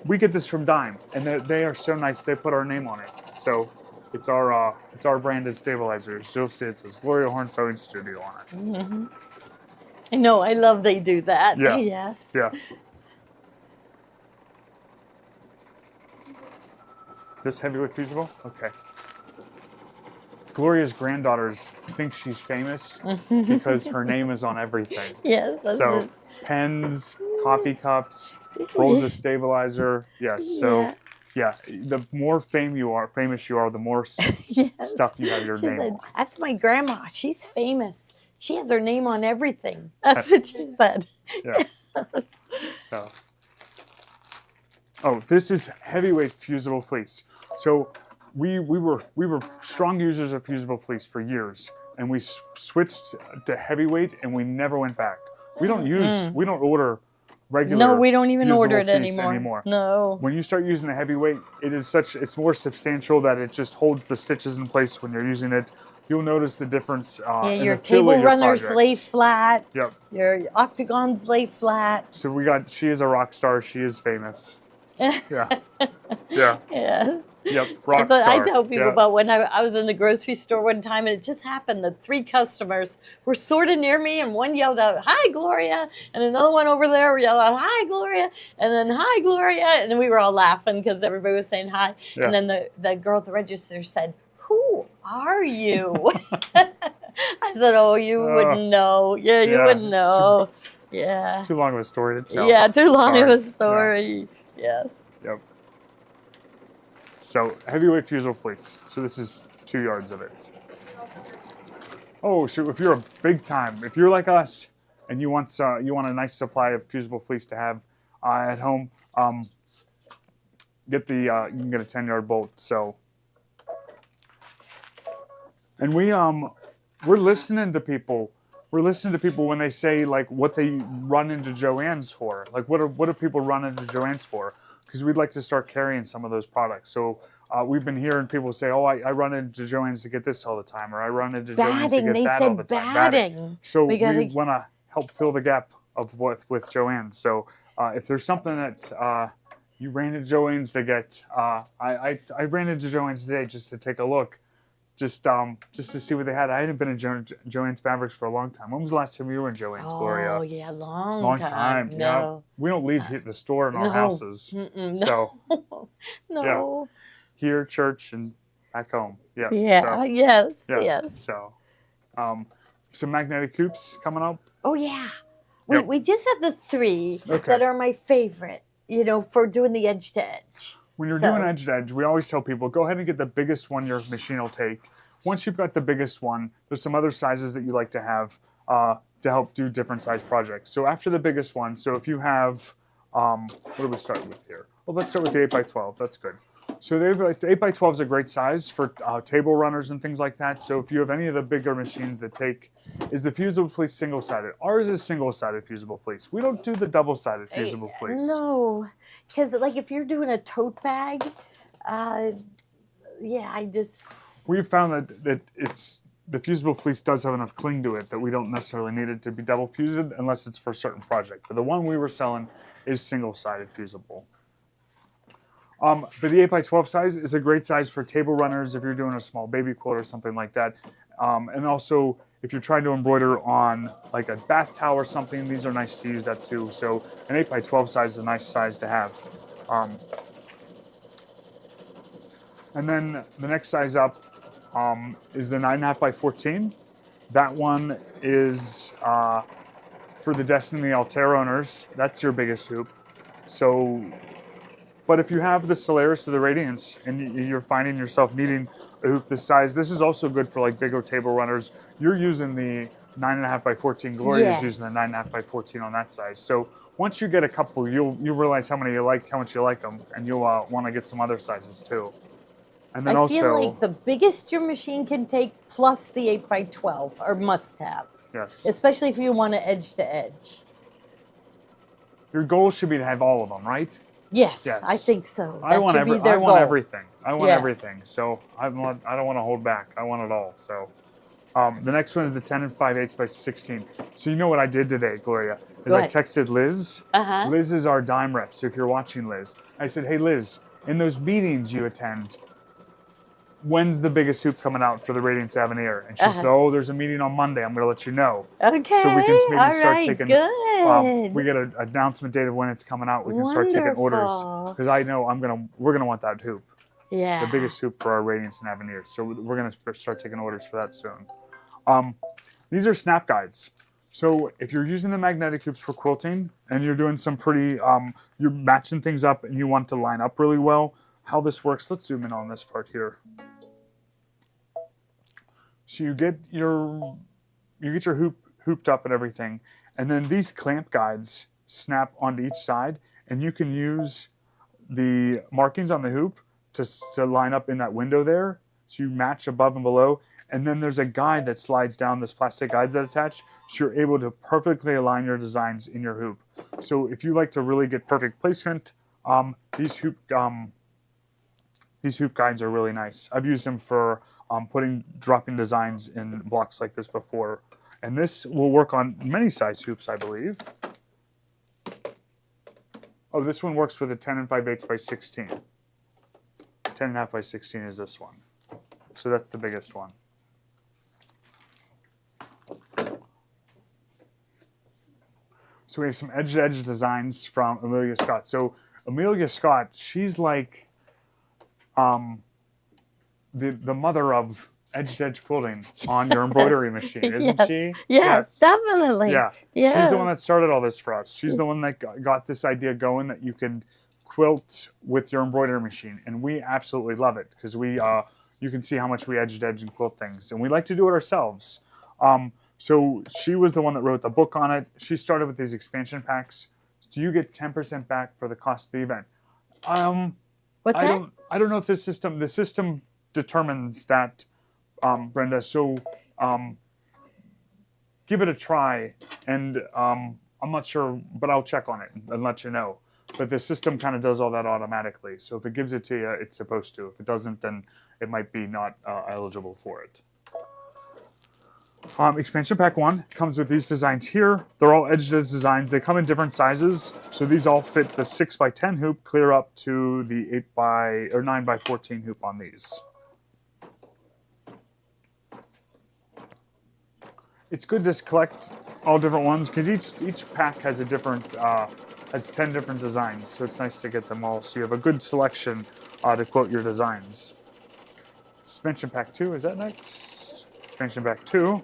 we get this from Dime, and they are so nice. They put our name on it. So it's our branded stabilizers. You'll see it says Gloria Horn Sewing Studio on it. Mm-hmm. I know. I love they do that. Yeah. Yes. Yeah. This heavyweight fusible? Okay. Gloria's granddaughters think she's famous because her name is on everything. Yes. So pens, coffee cups, rolls of stabilizer. Yes. So yeah, the more famous you are, the more stuff you have your She name said, on. "That's my grandma. She's famous. She has her name on everything." That's what she said. Yeah. So. Oh, this is heavyweight fusible fleece. So we were strong users of fusible fleece for years, and we switched to heavyweight, and we never went back. We don't order regular. No, we don't even fusible order it fleece anymore. No. When you start using the heavyweight, it's more substantial that it just holds the stitches in place when you're using it. You'll notice the difference. In Your the feel table of your runners project. lay flat. Yep. Your octagons lay flat. So she is a rock star. She is famous. Yeah. Yeah. Yes. Yep. Rock I star. tell people Yeah. about when I was in the grocery store one time, and it just happened that 3 customers were sort of near me, and one yelled out, "Hi, Gloria," and another one over there yelled out, "Hi, Gloria," and then, "Hi, Gloria," and we were all laughing because everybody was saying hi. Yeah. And then the girl at the register said, "Who are you?" I said, "Oh, you wouldn't know. Yeah, you wouldn't know." Yeah. Too long of a story to tell. Yeah, too long of Sorry. a story. Yes. Yep. So heavyweight fusible fleece. So this is 2 yards of it. Oh, so if you're if you're like us and you want a nice supply of fusible fleece to have at home, you can get a 10-yard bolt. So, and we're listening to people. We're listening to people when they say like what they run into Joann's for. Like what do people run into Joann's for? Because we'd like to start carrying some of those products. So we've been hearing people say, "Oh, I run into Joann's to get this all the time," or "I run into Joann's to get that all the time." Batting. So we want to help fill the gap of with Joann's. So if there's something that you ran into Joann's to get, I ran into Joann's today just to take a look. Just to see what they had. I hadn't been in Joann's Fabrics for a long time. When was the last time you were in Joann's, Gloria? Oh, yeah, long time. No. Yeah. We don't leave the store in our houses. Mm-mm, So, no. here, church, and back home. Yeah. Yeah, So, yes. So, some magnetic hoops coming up. Oh, yeah. Yep. We just have the 3 Okay. that are my favorite, for doing the edge to edge. When you're doing edge to edge, we always tell people, go ahead and get the biggest one your machine will take. Once you've got the biggest one, there's some other sizes that you like to have to help do different size projects. So after the biggest one, so if you have, what do we start with here? Well, let's start with the 8x12. That's good. So the 8x12 is a great size for table runners and things like that. So if you have any of the bigger machines that is the fusible fleece single-sided? Ours is single-sided fusible fleece. We don't do the double-sided fusible fleece. No, because if you're doing a tote bag, We've found that the fusible fleece does have enough cling to it that we don't necessarily need it to be double fused unless it's for a certain project. But the one we were selling is single-sided fusible. But the 8x12 size is a great size for table runners if you're doing a small baby quilt or something like that. And also, if you're trying to embroider on like a bath towel or something, these are nice to use that too. So an 8x12 size is a nice size to have. And then the next size up is the 9.5 by 14. That one is for the Destiny Altair owners. That's your biggest hoop. So, but if you have the Solaris or the Radiance and you're finding yourself needing a hoop this size, this is also good for like bigger table runners. You're using the 9.5 by 14. Gloria's using the 9.5 by 14 on that size. So once you get a couple, you'll realize how much you like them, and you'll want to get some other sizes too. And then I feel like the biggest your machine can take plus the 8x12 are must-haves. Yes. Especially if you want to edge to edge. Your goal should be to have all of them, right? Yes, I think so. I want everything. I want everything. So I don't want to hold back. I want it all. So the next one is the 10 5/8 by 16. So you know what I did today, Gloria? I texted Liz. Liz is our dime rep. So if you're watching, Liz, I said, hey, Liz, in those meetings you attend, when's the biggest hoop coming out for the Radiance Avenir? And she said, oh, there's a meeting on Monday. I'm going to let you know. Okay. So we can maybe start taking. Good. We get an announcement date of when it's coming out. We can start taking orders because I know we're gonna want that hoop. Yeah. The biggest hoop for our Radiance and Avenir. So we're gonna start taking orders for that soon. These are snap guides. So if you're using the magnetic hoops for quilting and you're doing some pretty, you're matching things up and you want to line up really well, how this works, let's zoom in on this part here. So you get your hoop hooped up and everything, and then these clamp guides snap onto each side, and you can use the markings on the hoop to line up in that window there, so you match above and below. And then there's a guide that slides down, this plastic guide that attach, so you're able to perfectly align your designs in your hoop. So if you like to really get perfect placement, these hoop guides are really nice. I've used them for dropping designs in blocks like this before. And this will work on many size hoops, I believe. Oh, this one works with a 10 5/8 by 16. 10.5 by 16 is this one. So that's the biggest one. So we have some edge-to-edge designs from Amelia Scott. So Amelia Scott, she's like the mother of edge-to-edge quilting on your embroidery machine, isn't she? Yes, definitely. Yeah. She's the one that started all this for us. She's the one that got this idea going that you can quilt with your embroidery machine, and we absolutely love it because you can see how much we edge-to-edge and quilt things, and we like to do it ourselves. So she was the one that wrote the book on it. She started with these expansion packs. Do you get 10% back for the cost of the event? What's that? I don't know if the system determines that, Brenda. So give it a try, and I'm not sure, but I'll check on it and let you know. But the system kind of does all that automatically. So if it gives it to you, it's supposed to. If it doesn't, then it might be not eligible for it. Expansion Pack 1 comes with these designs here. They're all edge-to-edge designs. They come in different sizes. So these all fit the 6x10 hoop clear up to the 9x14 hoop on these. It's good to collect all different ones because each pack has a different has 10 different designs. So it's nice to get them all so you have a good selection to quote your designs. Expansion Pack 2, is that next? Expansion Pack 2.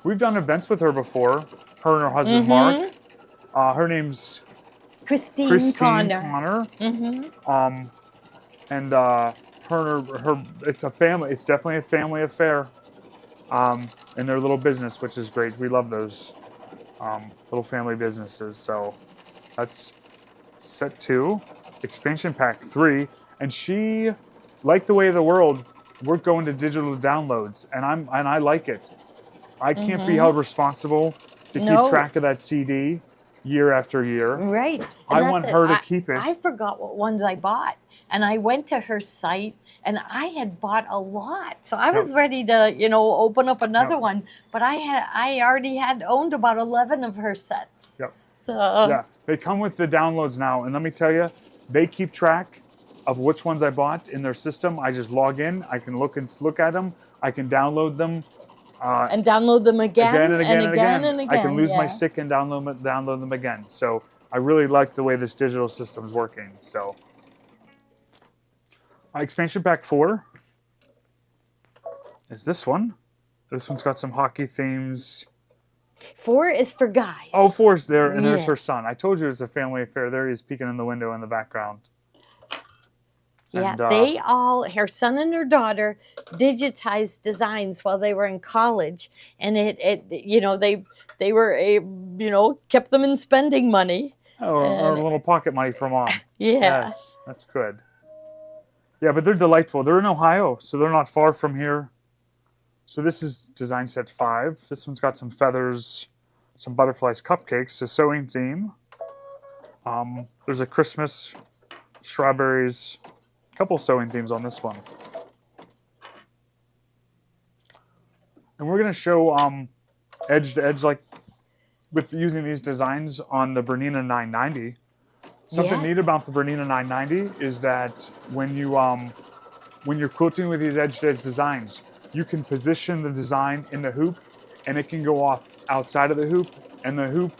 We've done events with her before, her and her husband Mark. Her name's Christine Connor. And her it's a family. It's definitely a family affair. In their little business, which is great. We love those little family businesses. So that's set 2, expansion pack 3, and she, like the way of the world, we're going to digital downloads, and I like it. I can't be held responsible to keep track of that CD year after year. Right. And I want her to keep it. I forgot what ones I bought. And I went to her site and I had bought a lot. So I was ready to, open up another one. But I already had owned about 11 of her sets. Yep. So yeah. They come with the downloads now, and let me tell you, they keep track of which ones I bought in their system. I just log in, I can look at them, I can download them And download them again again and again and and again again. and I can again. lose my Yeah. stick and download them again. So I really like the way this digital system is working. So expansion pack 4 is this one. This one's got some hockey themes. 4 is for guys. Oh, 4's there, and there's Yeah. her son. I told you it's a family affair. There he is peeking in the window in the background. Yeah, And, they all, her son and her daughter, digitized designs while they were in college, and they were kept them in spending money. or a little pocket money from mom. Yeah. Yes, that's good. Yeah, but they're delightful. They're in Ohio, so they're not far from here. So this is design set 5. This one's got some feathers, some butterflies, cupcakes, a sewing theme. There's a Christmas, strawberries, a couple sewing themes on this one. And we're going to show edge to edge, like with using these designs on the Bernina 990. Something Yes. neat about the Bernina 990 is that when you're quilting with these edge to edge designs, you can position the design in the hoop, and it can go off outside of the hoop, and the hoop,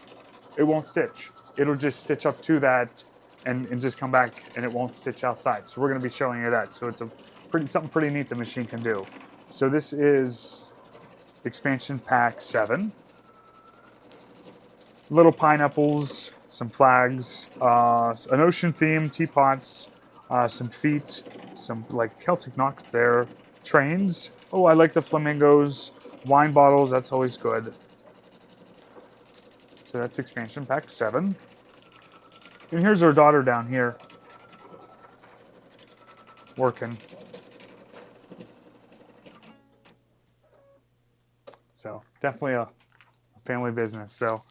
it won't stitch. It'll just stitch up to that and just come back, and it won't stitch outside. So we're going to be showing you that. So it's something pretty neat the machine can do. So this is expansion pack 7. Little pineapples, some flags, an ocean theme, teapots, some feet, some like Celtic knots there, trains. Oh, I like the flamingos, wine bottles, that's always good. So that's expansion pack 7. And here's our daughter down here working. So definitely a family business. So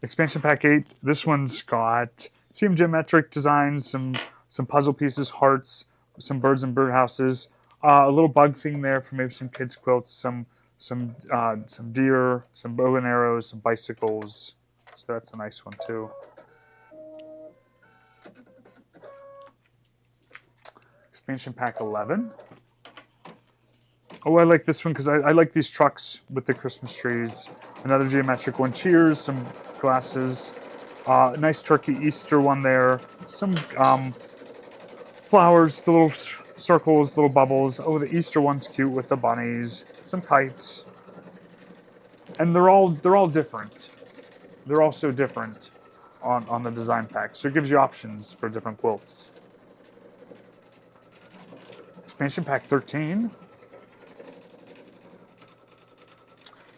expansion pack 8. This one's got some geometric designs, some puzzle pieces, hearts, some birds and birdhouses, a little bug theme there for maybe some kids' quilts, some deer, some bow and arrows, some bicycles. So that's a nice one too. Expansion pack 11. Oh, I like this one because I like these trucks with the Christmas trees. Another geometric one. Cheers, some glasses. Nice turkey Easter one there. Some flowers, the little circles, little bubbles. Oh, the Easter one's cute with the bunnies. Some kites. And they're all different. They're all so different on the design pack. So it gives you options for different quilts. Expansion pack 13.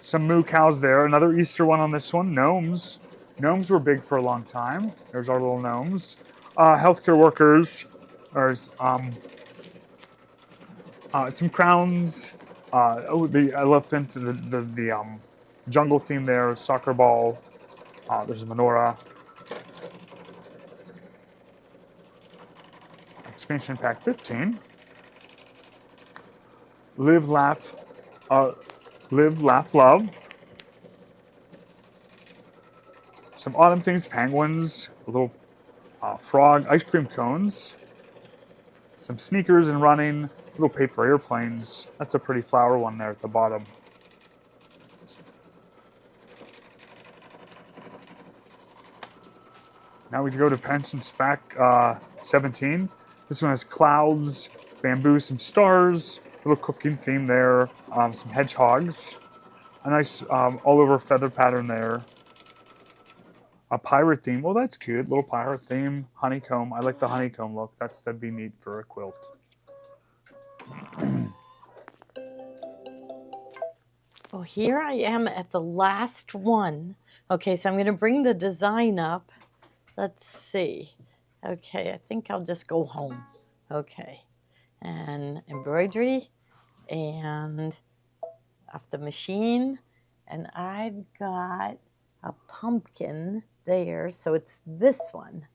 Some moo cows there. Another Easter one on this one. Gnomes. Gnomes were big for a long time. There's our little gnomes. Healthcare workers. There's some crowns. The elephant. The jungle theme there. Soccer ball. There's a menorah. Expansion pack 15. Live, laugh, love. Some autumn things, penguins, a little frog, ice cream cones, some sneakers and running, little paper airplanes. That's a pretty flower one there at the bottom. Now we go to Pension Pack 17. This one has clouds, bamboo, some stars, little cooking theme there, some hedgehogs, a nice all over feather pattern there, a pirate theme. Oh, that's cute, little pirate theme, honeycomb. I like the honeycomb look. That'd be neat for a quilt. Well, here I am at the last one. Okay, so I'm going to bring the design up. Let's see. Okay, I think I'll just go home. Okay. And embroidery and off the machine, and I've got a pumpkin there, so it's this one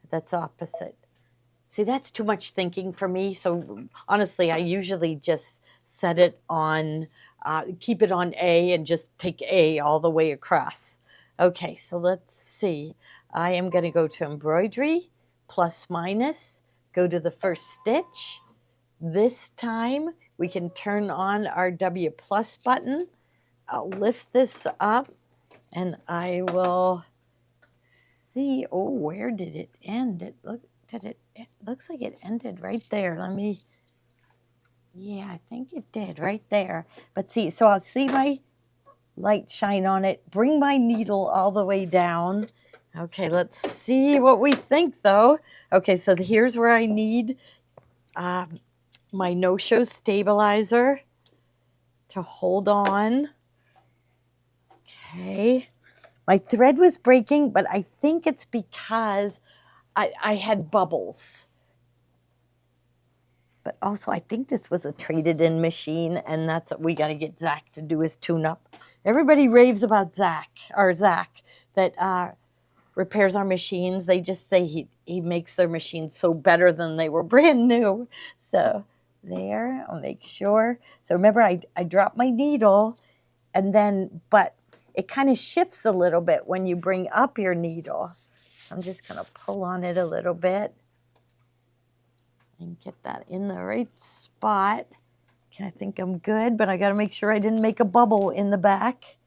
that's opposite. See, that's too much thinking for me, so honestly I usually just set it on keep it on A and just take A all the way across. Okay, so let's see. I am going to go to embroidery, plus minus, go to the first stitch. This time we can turn on our W plus button. I'll lift this up and I will see. Oh, where did it end? It looks like it ended right there. Yeah, I think it did right there. But see, so I'll see my light shine on it, bring my needle all the way down. Okay, let's see what we think though. Okay, so here's where I need my no-show stabilizer to hold on. Okay, my thread was breaking, but I think it's because I had bubbles. But also, I think this was a traded-in machine, and that's what we got to get Zach to do his tune-up. Everybody raves about Zach that repairs our machines. They just say he makes their machines so better than they were brand new. So there, I'll make sure. So remember, I dropped my needle, and then, but it kind of shifts a little bit when you bring up your needle. I'm just going to pull on it a little bit and get that in the right spot. I think I'm good, but I got to make sure I didn't make a bubble in the back,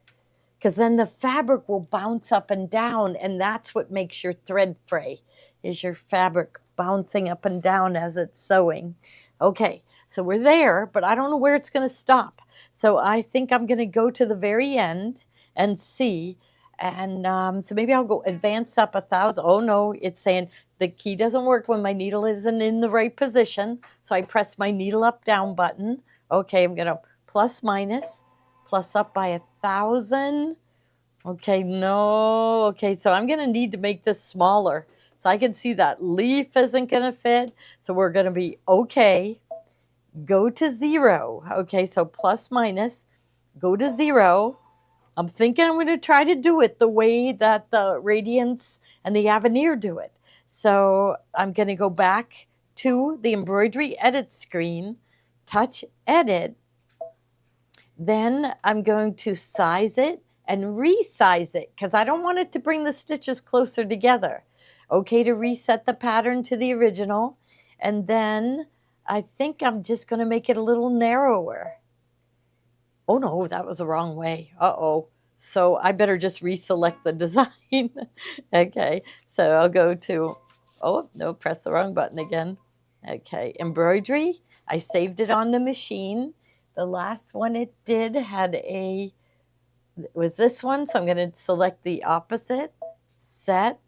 because then the fabric will bounce up and down, and that's what makes your thread fray, is your fabric bouncing up and down as it's sewing. Okay, so we're there, but I don't know where it's going to stop. So I think I'm going to go to the very end and see. And so maybe I'll go advance up 1,000. Oh no, it's saying the key doesn't work when my needle isn't in the right position. So I press my needle up down button. Okay, I'm going to plus minus, plus up by 1,000. Okay, no. Okay, so I'm going to need to make this smaller. So I can see that leaf isn't going to fit. So we're going to be okay. Go to 0. Okay, so plus minus, go to 0. I'm thinking I'm going to try to do it the way that the Radiance and the Avenir do it. So I'm going to go back to the embroidery edit screen, touch edit. Then I'm going to size it and resize it, because I don't want it to bring the stitches closer together. Okay, to reset the pattern to the original. And then I think I'm just going to make it a little narrower. Oh no, that was the wrong way. Uh-oh. So I better just reselect the design. Okay, so I'll go to, oh, no, press the wrong button again. Okay, embroidery. I saved it on the machine. The last one it did was this one. So I'm going to select the opposite, set.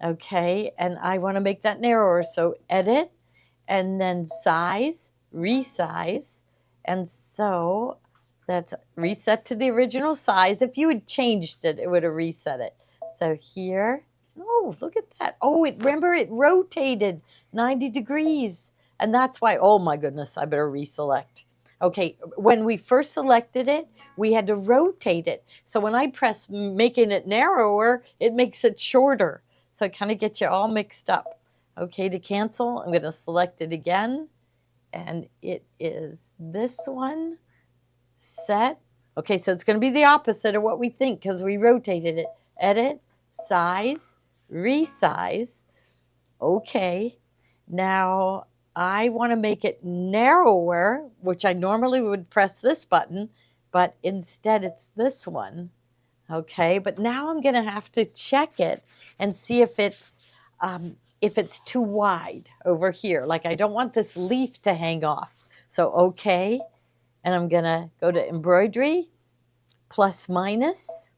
Okay, and I want to make that narrower. So edit, and then size, resize. And so that's reset to the original size. If you had changed it, it would have reset it. So here, oh, look at that. Oh, remember it rotated 90 degrees. And that's why, oh my goodness, I better reselect. Okay, when we first selected it, we had to rotate it. So when I press making it narrower, it makes it shorter. So it kind of gets you all mixed up. Okay, to cancel, I'm going to select it again. And it is this one. Set. Okay, so it's going to be the opposite of what we think, because we rotated it. Edit, size, resize. Okay, now I want to make it narrower, which I normally would press this button, but instead it's this one. Okay, but now I'm going to have to check it and see if it's too wide over here. Like, I don't want this leaf to hang off. So okay. And I'm going to go to embroidery, plus minus.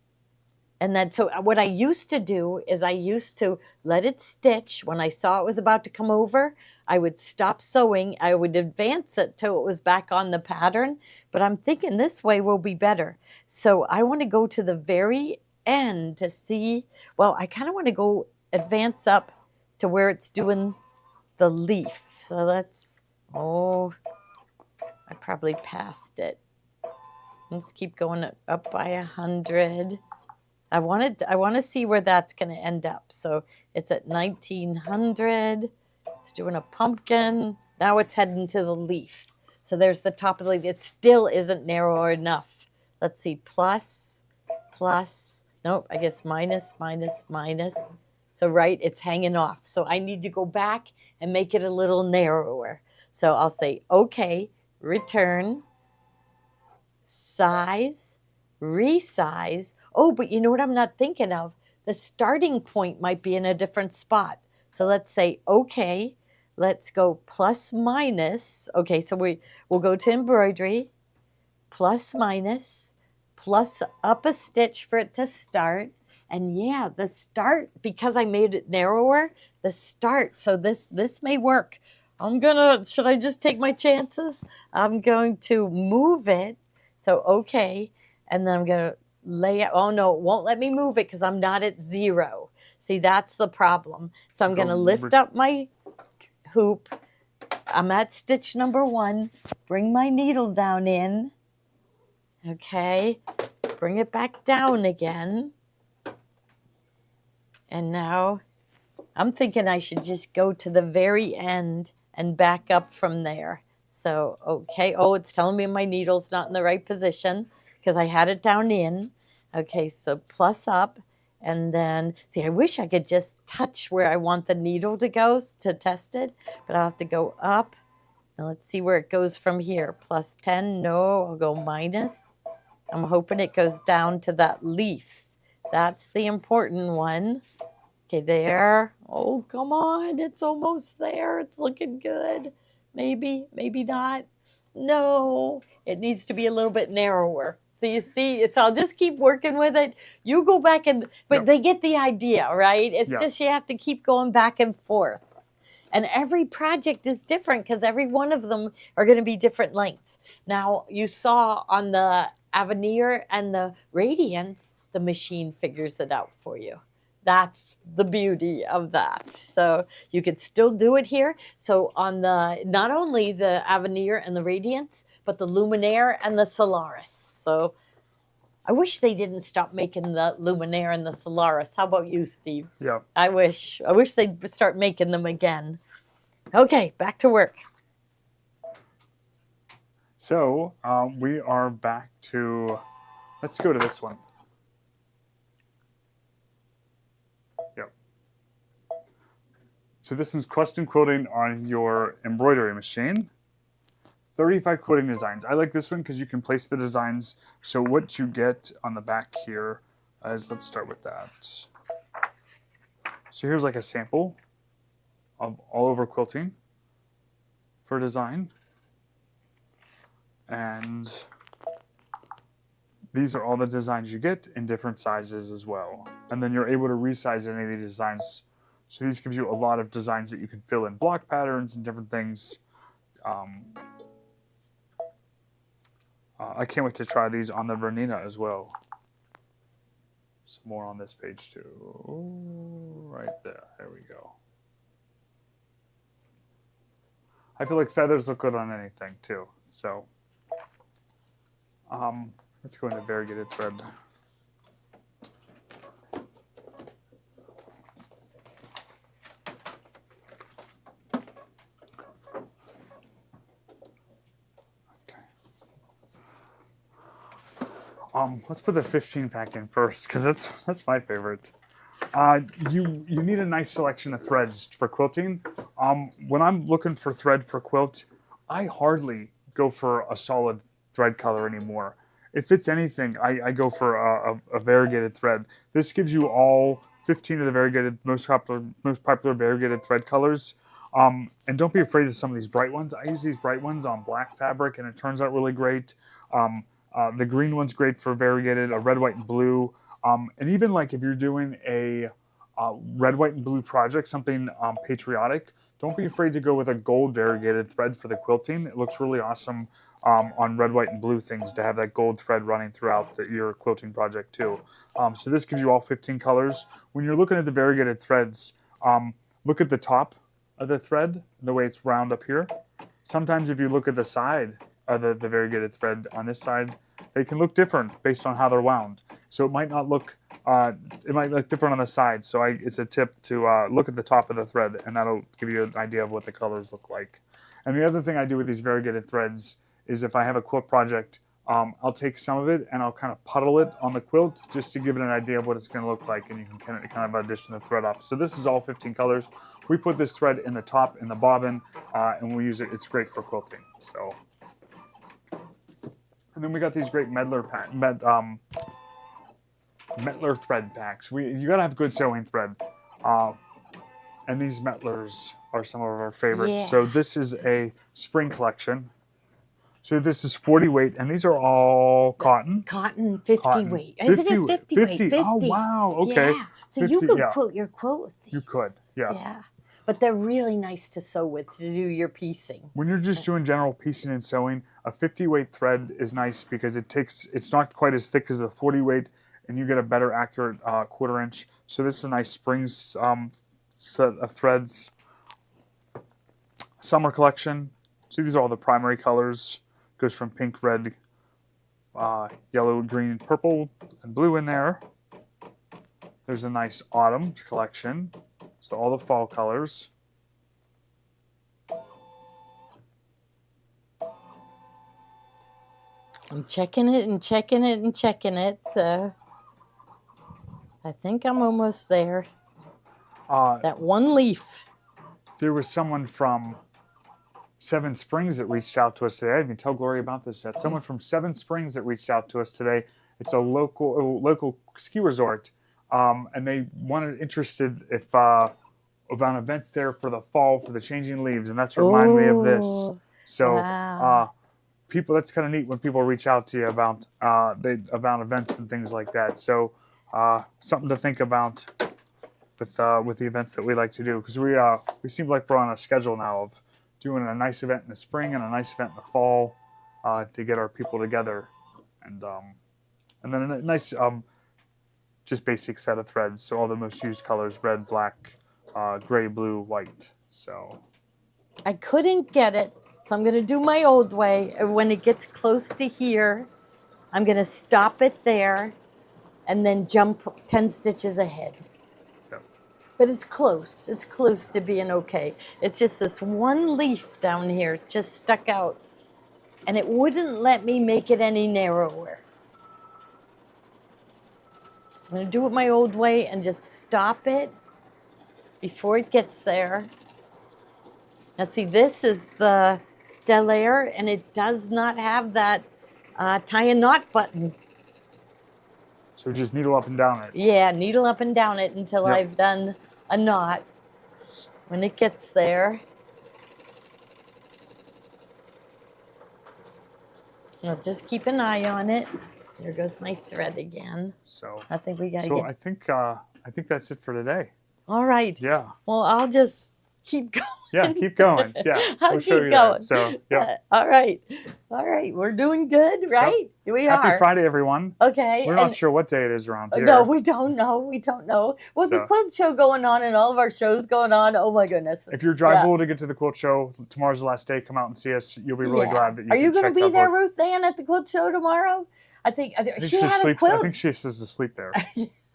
And then, so what I used to do is I used to let it stitch. When I saw it was about to come over, I would stop sewing. I would advance it till it was back on the pattern. But I'm thinking this way will be better. So I want to go to the very end to see. Well, I kind of want to go advance up to where it's doing the leaf. So let's, I probably passed it. Let's keep going up by 100. I want to see where that's going to end up. So it's at 1900. It's doing a pumpkin. Now it's heading to the leaf. So there's the top of the leaf. It still isn't narrow enough. Let's see, plus. Nope, I guess minus, minus, minus. So right, it's hanging off. So I need to go back and make it a little narrower. So I'll say, okay, return, size, resize. Oh, but you know what I'm not thinking of? The starting point might be in a different spot. So let's say, okay, let's go plus minus. Okay, so we'll go to embroidery, plus minus, plus up a stitch for it to start. And yeah, the start, because I made it narrower, the start. So this may work. Should I just take my chances? I'm going to move it. So, okay. And then I'm going to lay it. Oh, no, it won't let me move it because I'm not at 0. See, that's the problem. So I'm going to lift up my hoop. I'm at stitch number 1. Bring my needle down in. Okay. Bring it back down again. And now I'm thinking I should just go to the very end and back up from there. So, okay. Oh, it's telling me my needle's not in the right position because I had it down in. Okay, so plus up. And then, see, I wish I could just touch where I want the needle to go to test it. But I'll have to go up. Now let's see where it goes from here. Plus 10. No, I'll go minus. I'm hoping it goes down to that leaf. That's the important one. Okay, there. Oh, come on. It's almost there. It's looking good. Maybe, maybe not. No, it needs to be a little bit narrower. So you see, so I'll just keep working with it. You go back and, but Yep. they get the idea, right? It's Yeah. just you have to keep going back and forth. And every project is different because every one of them are going to be different lengths. Now, you saw on the Avenir and the Radiance, the machine figures it out for you. That's the beauty of that. So you could still do it here. So on the, not only the Avenir and the Radiance, but the Luminaire and the Solaris. So I wish they didn't stop making the Luminaire and the Solaris. How about you, Steve? Yeah. I wish they'd start making them again. Okay, back to work. So we are back to, let's go to this one. Yep. So this one's custom quilting on your embroidery machine. 35 quilting designs. I like this one because you can place the designs. So what you get on the back here is, let's start with that. So here's like a sample of all over quilting for design. And these are all the designs you get in different sizes as well. And then you're able to resize any of these designs. So these gives you a lot of designs that you can fill in block patterns and different things. I can't wait to try these on the Bernina as well. Some more on this page too. Right there. There we go. I feel like feathers look good on anything too. So let's go into variegated thread. Let's put the 15 pack in first because that's my favorite. You need a nice selection of threads for quilting. When I'm looking for thread for quilt, I hardly go for a solid thread color anymore. If it's anything, I go for a variegated thread. This gives you all 15 of the variegated, most popular variegated thread colors. And don't be afraid of some of these bright ones. I use these bright ones on black fabric, and it turns out really great. The green one's great for variegated, a red, white, and blue. And even like if you're doing a red, white, and blue project, something patriotic, don't be afraid to go with a gold variegated thread for the quilting. It looks really awesome on red, white, and blue things to have that gold thread running throughout your quilting project too. So this gives you all 15 colors. When you're looking at the variegated threads, look at the top of the thread, the way it's round up here. Sometimes if you look at the side of the variegated thread on this side, they can look different based on how they're wound. So it might not look, it might look different on the side. So it's a tip to look at the top of the thread, and that'll give you an idea of what the colors look like. And the other thing I do with these variegated threads is if I have a quilt project I'll take some of it and I'll kind of puddle it on the quilt just to give it an idea of what it's going to look like, and you can kind of addition the thread up. So this is all 15 colors. We put this thread in the top in the bobbin, and we use it. It's great for quilting. So, and then we got these great Medlar thread packs. You got to have good sewing thread, and these Metlers are some of our favorites. Yeah. So this is a spring collection. So this is 40 weight, and these are all cotton. Cotton 50 Cotton. weight. Isn't it 50 weight? 50. Oh, wow. Okay. Yeah. So 50, you could yeah. quilt your quilt with these. You could, yeah. Yeah. But they're really nice to sew with, to do your piecing. When you're just doing general piecing and sewing, a 50 weight thread is nice because it's not quite as thick as the 40 weight, and you get a better accurate 1/4 inch. So this is a nice spring set of threads. Summer collection. So these are all the primary colors. Goes from pink, red, yellow, green, purple, and blue in there. There's a nice autumn collection. So all the fall colors. I'm checking it and checking it and checking it. So I think I'm almost there. That one leaf. There was someone from Seven Springs that reached out to us today. I didn't even tell Gloria about this yet. Someone from Seven Springs that reached out to us today. It's a local ski resort, and they interested if about events there for the fall for the changing leaves, and that's reminded me of this. So Wow. people, that's kind of neat when people reach out to you about events and things like that. So something to think about with the events that we like to do, because we seem like we're on a schedule now of doing a nice event in the spring and a nice event in the fall to get our people together, and then a nice just basic set of threads. So all the most used colors: red, black, gray, blue, white. So I couldn't get it, so I'm going to do my old way. When it gets close to here, I'm going to stop it there and then jump 10 stitches ahead. Yep. But it's close. It's close to being okay. It's just this one leaf down here just stuck out, and it wouldn't let me make it any narrower. So I'm going to do it my old way and just stop it before it gets there. Now see, this is the Stellaire, and it does not have that tie a knot button. so just needle up and down it. Yeah, needle up and down it until Yep. I've done a knot. When it gets there, I'll just keep an eye on it. There goes my thread again. So I think we gotta so get. I think that's it for today. All right. Yeah. Well, I'll just keep going. Yeah, keep going. Yeah, I'll we'll show keep you going. that. So, yeah. All right. All right. We're doing good, right? We are. Happy Friday, everyone. Okay. We're not sure what day it is around here. No, we don't know. We don't know. Well, the So- quilt show going on and all of our shows going on. Oh my goodness. If you're drivable to get to the quilt show, tomorrow's the last day. Come out and see us. You'll be really Yeah. glad that you Are you going to be there, Ruth Ann, at the quilt show tomorrow? I think she had a sleeps. quilt. I think she says to sleep there.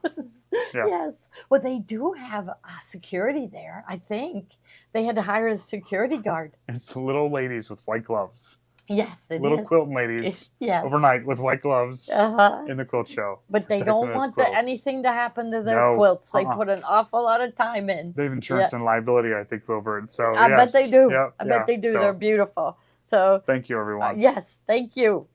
Yes. Yeah. Yes. Well, they do have security there. I think they had to hire a security guard. And it's little ladies with white gloves. Yes, it Little is. quilting ladies Yes. overnight with white gloves Uh-huh. in the quilt show. But they protecting don't those want quilts. anything to happen to their No. quilts. They Uh-uh. put an awful lot of time in. They have insurance and liability, I think, over it. So I bet they do. Yep, I yeah. bet they do. So, They're beautiful. So, thank you, everyone. yes, thank you.